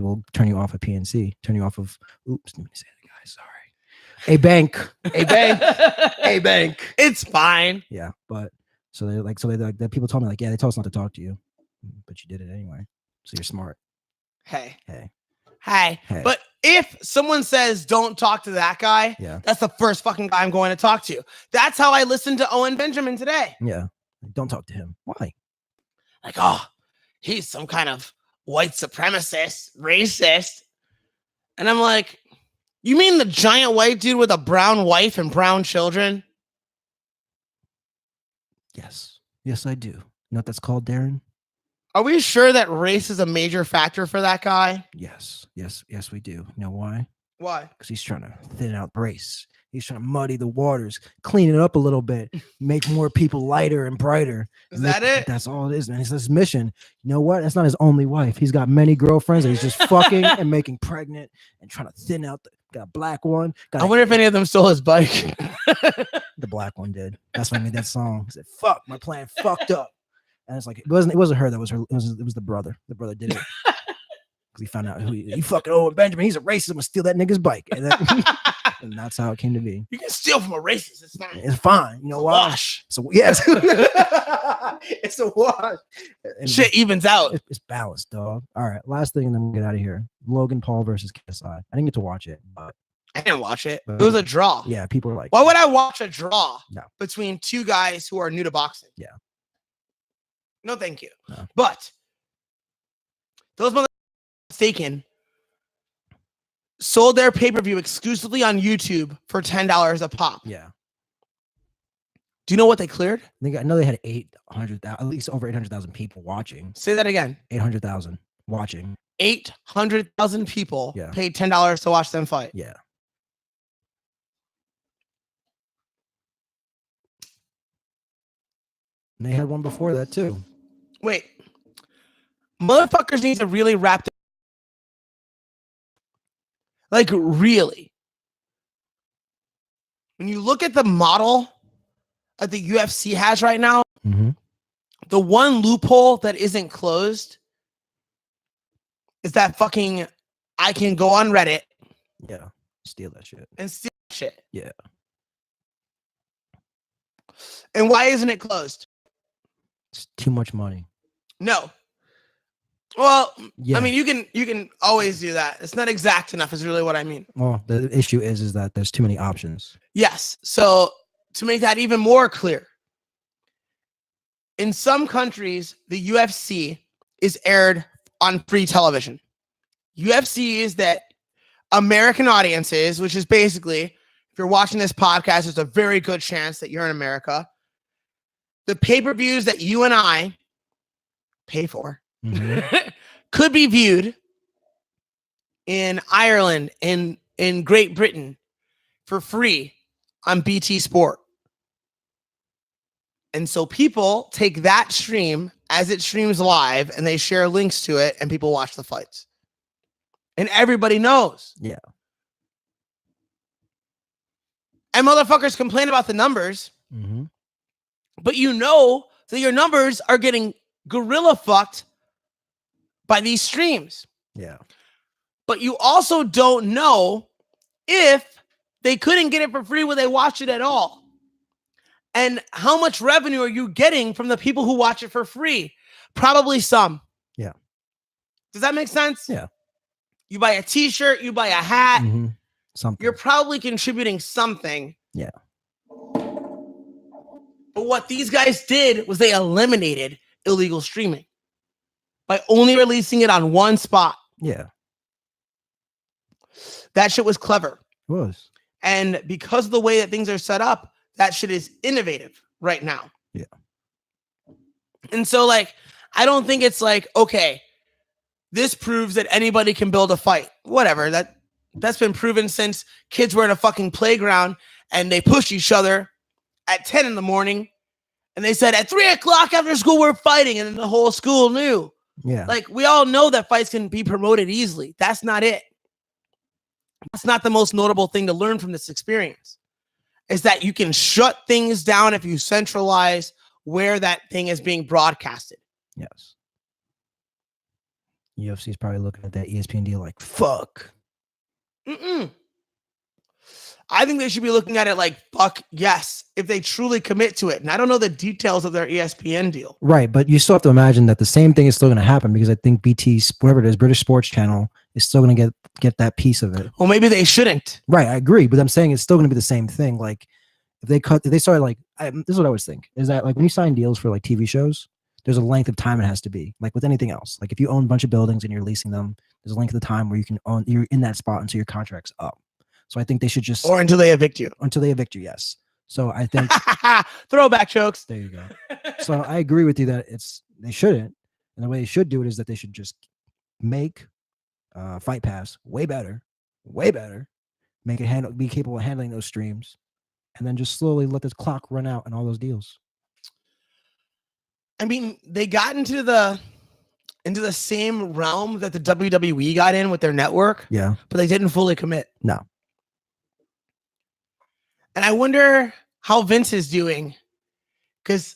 will turn you off of PNC, turn you off of. Oops, let me say that, guys. Sorry. A bank. A bank. It's fine. Yeah, but the people told me like, yeah, they told us not to talk to you, but you did it anyway. So you're smart. Hey. Hey. But if someone says don't talk to that guy, Yeah. that's the first fucking guy I'm going to talk to. That's how I listened to Owen Benjamin today. Yeah. Don't talk to him. Why? Like, oh, he's some kind of white supremacist, racist. And I'm like, you mean the giant white dude with a brown wife and brown children? Yes. Yes, I do. You know what that's called, Darren? Are we sure that race is a major factor for that guy? Yes. Yes, we do. You know why? Why? Because he's trying to thin out race. He's trying to muddy the waters, clean it up a little bit, make more people lighter and brighter. Is that it? That's all it is, man. It's his mission. You know what? That's not his only wife. He's got many girlfriends that he's just fucking and making pregnant and trying to thin out. Got a black one. I wonder if any of them stole his bike. The black one did. That's why I made that song. He said, "Fuck, my plan fucked up." And it's like it wasn't her that was her. It was the brother. The brother did it because he found out who he fucking Owen Benjamin. He's a racist. I'm gonna steal that nigga's bike, and that's how it came to be. You can steal from a racist. It's fine. It's fine. You know why? Wash. So yes, it's a wash. And Shit evens out. It's balanced, dog. All right, last thing, and then we'll get out of here. Logan Paul versus KSI. I didn't get to watch it, but I didn't watch it. It was a draw. yeah, people are like, Why would I watch a draw No. between two guys who are new to boxing? Yeah. No, thank you. No. But those motherfuckers mistaken sold their pay-per-view exclusively on YouTube for $10 a pop. Yeah. Do you know what they cleared? I know they had 800,000, at least over 800,000 people watching. Say that again. 800,000 watching. 800,000 people Yeah. paid $10 to watch them fight. Yeah. And they had one before that too. Wait. Motherfuckers need to really wrap their... Like, really. When you look at the model that the UFC has right now, Mm-hmm. the one loophole that isn't closed is that fucking I can go on Reddit Yeah. Steal that shit. and steal shit. Yeah. And why isn't it closed? It's too much money. No. Well, Yeah. I mean, you can always do that. It's not exact enough is really what I mean. Well, the issue is that there's too many options. Yes. So to make that even more clear, in some countries, the UFC is aired on free television. UFC is that American audiences, which is basically, if you're watching this podcast, there's a very good chance that you're in America. The pay-per-views that you and I pay for Mhm. could be viewed in Ireland, in Great Britain, for free on BT Sport. And so people take that stream as it streams live and they share links to it and people watch the fights. And everybody knows. Yeah. And motherfuckers complain about the numbers, Mm-hmm. but you know that your numbers are getting gorilla fucked by these streams. Yeah. But you also don't know if they couldn't get it for free when they watch it at all. And how much revenue are you getting from the people who watch it for free? Probably some. Yeah. Does that make sense? Yeah. You buy a t-shirt, you buy a hat, Mm-hmm. Something. you're probably contributing something. Yeah. But But what these guys did was they eliminated illegal streaming by only releasing it on one spot. Yeah, That shit was clever. it was. And because of the way that things are set up, that shit is innovative right now. Yeah. And so, like, I don't think it's like, okay, this proves that anybody can build a fight. Whatever. That's been proven since kids were in a fucking playground and they pushed each other at 10 in the morning. And they said at 3 o'clock after school, we're fighting. And then the whole school knew. Yeah. Like, we all know that fights can be promoted easily. That's not it. That's not the most notable thing to learn from this experience. Is that you can shut things down if you centralize where that thing is being broadcasted. Yes. UFC is probably looking at that ESPN deal like, fuck. I think they should be looking at it like, fuck yes, if they truly commit to it. And I don't know the details of their ESPN deal. Right, but you still have to imagine that the same thing is still going to happen because I think BT, whatever it is, British Sports Channel, is still going to get that piece of it. Well, maybe they shouldn't. Right, I agree, but I'm saying it's still going to be the same thing. Like, if they started like, this is what I always think, is that like when you sign deals for like TV shows, there's a length of time it has to be. Like with anything else, like if you own a bunch of buildings and you're leasing them, there's a length of time where you're in that spot until your contract's up. So I think they should just, or until they evict you. Until they evict you, yes. So I think throwback jokes. There you go. So I agree with you that they shouldn't, and the way they should do it is that they should just make Fight Pass way better, make it be capable of handling those streams, and then just slowly let this clock run out and all those deals. I mean, they got into the same realm that the WWE got in with their network. Yeah, but they didn't fully commit. No. And I wonder how Vince is doing, because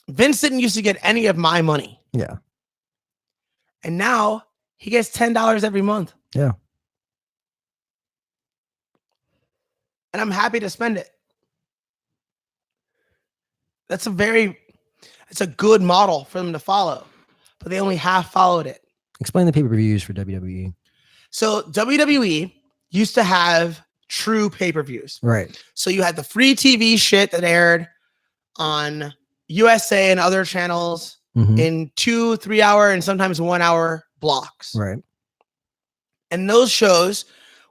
Vince didn't used to get any of my money. Yeah. And now he gets $10 every month. Yeah. And I'm happy to spend it. It's a good model for them to follow, but they only half followed it. Explain the pay-per-views for WWE. So WWE used to have true pay-per-views. Right. So you had the free TV shit that aired on USA and other channels in 2, 3 hour, and sometimes 1 hour blocks. Right. And those shows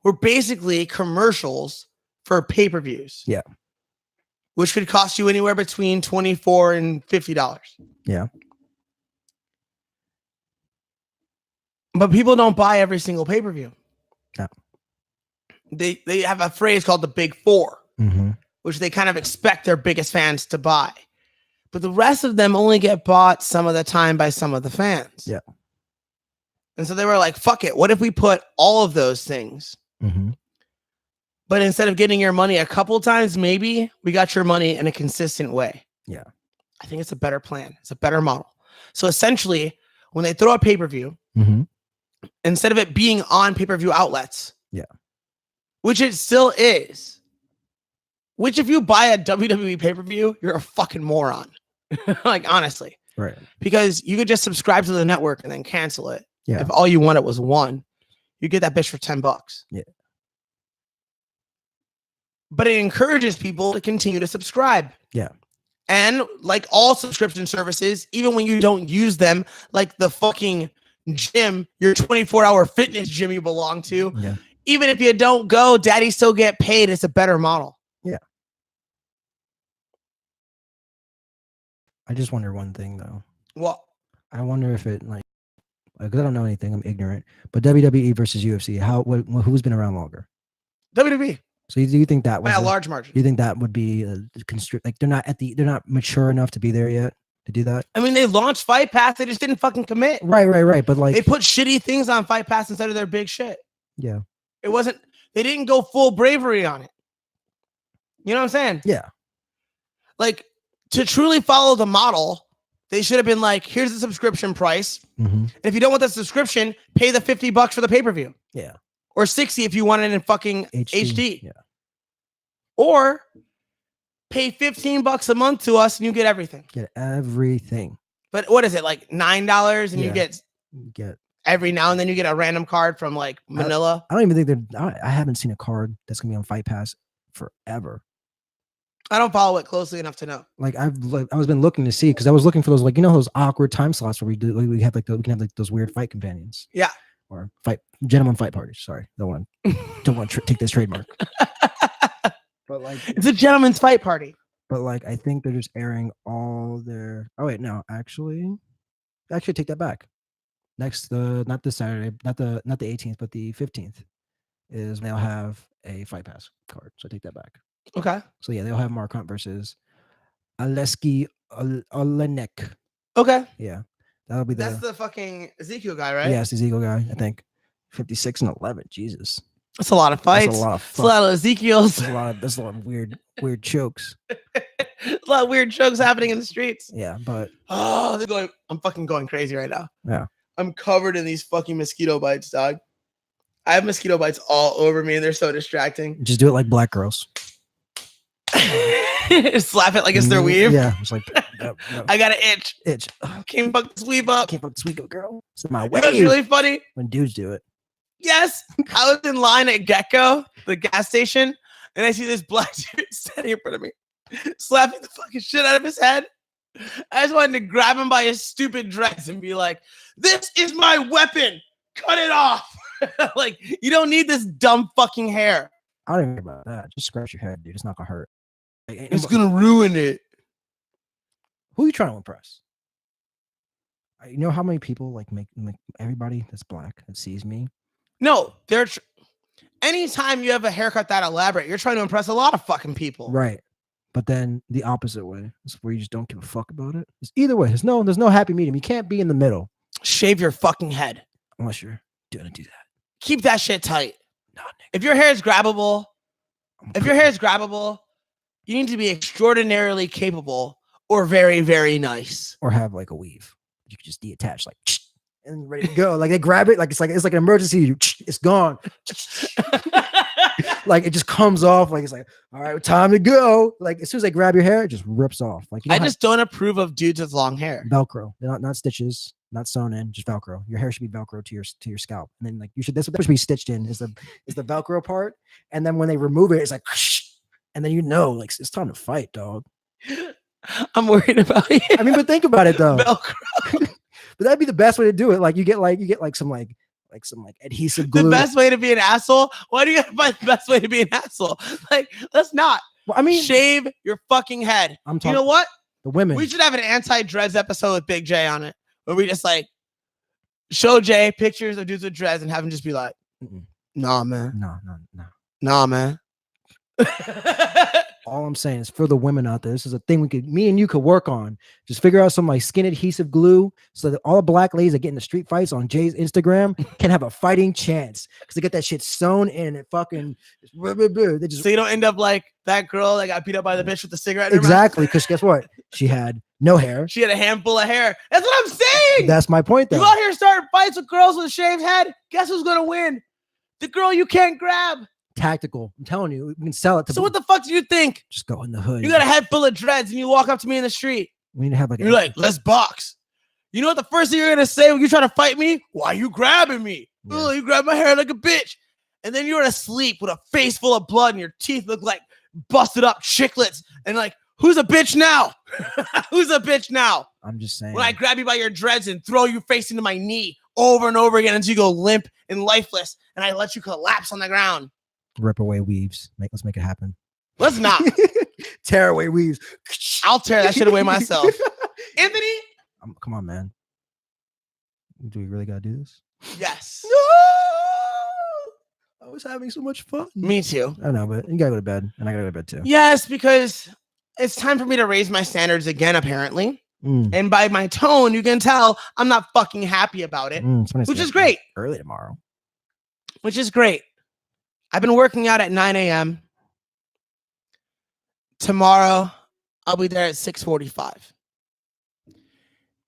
were basically commercials for pay-per-views. Yeah. Which could cost you anywhere between $24 and $50. Yeah. But people don't buy every single pay-per-view. No. They have a phrase called the Big Four, which they kind of expect their biggest fans to buy. But the rest of them only get bought some of the time by some of the fans. Yeah. And so they were like, fuck it. What if we put all of those things? But instead of getting your money a couple times, maybe we got your money in a consistent way. Yeah. I think it's a better plan. It's a better model. So essentially, when they throw a pay-per-view, instead of it being on pay-per-view outlets, which it still is, which if you buy a WWE pay-per-view, you're a fucking moron. Like, honestly. Right. Because you could just subscribe to the network and then cancel it. Yeah. If all you wanted was one, you get that bitch for $10. Yeah. But it encourages people to continue to subscribe. Yeah. And like all subscription services, even when you don't use them, like the fucking gym, your 24-hour fitness gym you belong to, even if you don't go, daddy still get paid. It's a better model. Yeah. I just wonder one thing though. What? I wonder if it because I don't know anything. I'm ignorant. But WWE versus UFC, who's been around longer? WWE. So do you think that was by a large margin? Do you think that would be like they're not mature enough to be there yet to do that? I mean, they launched Fight Pass, they just didn't fucking commit. Right. But like they put shitty things on Fight Pass instead of their big shit. Yeah. They didn't go full bravery on it. You know what I'm saying? Yeah. Like, to truly follow the model, they should have been like, here's the subscription price. And if you don't want the subscription, pay the $50 for the pay-per-view. Yeah. Or 60 if you want it in fucking HD. Yeah. Or pay $15 a month to us and you get everything. Get everything. But what is it, like $9 and you get every now and then you get a random card from like Manila? I don't even think I haven't seen a card that's gonna be on Fight Pass forever. I don't follow it closely enough to know. Like I was been looking to see because I was looking for those like those awkward time slots where we have like we can have like those weird fight companions. Yeah. Or gentlemen fight parties. Sorry, don't want to take this trademark. But like it's a gentleman's fight party. But like I think they're just airing all their. Oh wait, no, actually take that back. Next, not this Saturday, not the 18th, but the 15th is they'll have a Fight Pass card. So I take that back. Okay. So yeah, they'll have Mark Hunt versus Aleksei Olenek. Okay. Yeah, that'll be That's the fucking Ezekiel guy, right? Yeah, it's the Ezekiel guy. I think 56-11. Jesus, that's a lot of fights. That's a lot of. That's a lot of Ezekiel's. That's a lot of weird chokes. A lot of weird chokes happening in the streets. Yeah, but I'm fucking going crazy right now. Yeah, I'm covered in these fucking mosquito bites, dog. I have mosquito bites all over me, and they're so distracting. Just do it like black girls. Slap it like it's their weave. Yeah, it's like I got an itch. Can't fuck this weave up. Can't fuck this weave up, girl. It's my way. You know what's really funny? When dudes do it. Yes, I was in line at Gecko, the gas station, and I see this black dude standing in front of me, slapping the fucking shit out of his head. I just wanted to grab him by his stupid dreads and be like, "This is my weapon. Cut it off." Like, you don't need this dumb fucking hair. I don't even care about that. Just scratch your head, dude. It's not gonna hurt. Like, it's gonna ruin it. Who are you trying to impress? You know how many people like make everybody that's black that sees me? No, anytime you have a haircut that elaborate, you're trying to impress a lot of fucking people. Right. But then the opposite way is where you just don't give a fuck about it. It's either way. There's no happy medium. You can't be in the middle. Shave your fucking head. Unless you're gonna do that. Keep that shit tight. No, if your hair is grabbable, you need to be extraordinarily capable or very, very nice. Or have like a weave. You can just deattach like and ready to go. Like they grab it, like it's like an emergency. It's gone. Like it just comes off. Like it's like, all right, time to go. Like as soon as they grab your hair, it just rips off. Like I just don't approve of dudes with long hair. Velcro. They're not stitches, not sewn in, just Velcro. Your hair should be Velcro to your scalp. And then like that should be stitched in is the Velcro part. And then when they remove it, it's like and then like it's time to fight, dog. I'm worried about you. I mean, but think about it though. Velcro. But that'd be the best way to do it. Like you get some adhesive glue. The best way to be an asshole? Why do you gotta find the best way to be an asshole? Like, let's not. Well, I mean, shave your fucking head. I'm talking. You know what? The women. We should have an anti-dreads episode with Big J on it, where we just like show Jay pictures of dudes with dreads and have him just be like, "Nah, man. Nah, man." All I'm saying is for the women out there, this is a thing me and you could work on. Just figure out some like skin adhesive glue so that all the black ladies that get in the street fights on Jay's Instagram can have a fighting chance because they get that shit sewn in and fucking they just. So you don't end up like that girl that got beat up by the bitch with the cigarette. Exactly, because guess what? She had no hair. She had a handful of hair. That's what I'm saying. That's my point, though. You out here starting fights with girls with a shaved head. Guess who's gonna win? The girl you can't grab. Tactical. I'm telling you, we can sell it to. So what the fuck do you think? Just go in the hood. You got a head full of dreads and you walk up to me in the street. We need to have like. You're like, let's box. You know what the first thing you're gonna say when you try to fight me? Why you grabbing me? Yeah. Oh, you grab my hair like a bitch. And then you're asleep with a face full of blood and your teeth look like busted up chiclets. And like, who's a bitch now? Who's a bitch now? I'm just saying. When I grab you by your dreads and throw you face into my knee over and over again until you go limp and lifeless, and I let you collapse on the ground. Rip away weaves. Let's make it happen. Let's not. Tear away weaves. I'll tear that shit away myself. Anthony? Come on, man. Do we really gotta do this? Yes. No! I was having so much fun. Me too. I know, but you gotta go to bed, and I gotta go to bed too. Yes, because it's time for me to raise my standards again, apparently. And by my tone, you can tell I'm not fucking happy about it, which is great. Early tomorrow. Which is great. I've been working out at 9 a.m. Tomorrow, I'll be there at 6:45.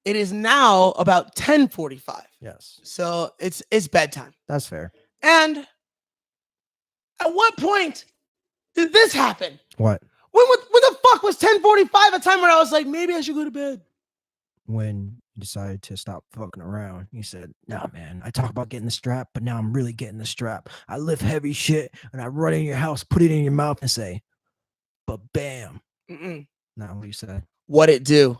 It is now about 10:45. Yes. So it's bedtime. That's fair. And at what point did this happen? What? When the fuck was 10:45 a time where I was like, maybe I should go to bed? When you decided to stop fucking around, you said, "Nah, man, I talk about getting the strap, but now I'm really getting the strap. I lift heavy shit and I run in your house, put it in your mouth and say, but bam." Mm-mm. Not what you said. What it do?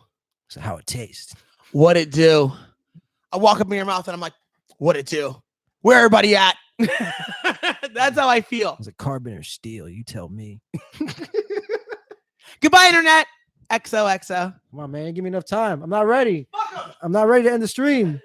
So how it tastes. What it do? I walk up in your mouth and I'm like, what it do? Where everybody at? That's how I feel. Is it carbon or steel? You tell me. Goodbye, internet. XOXO. Come on, man. Give me enough time. I'm not ready. Fuck 'em. I'm not ready to end the stream.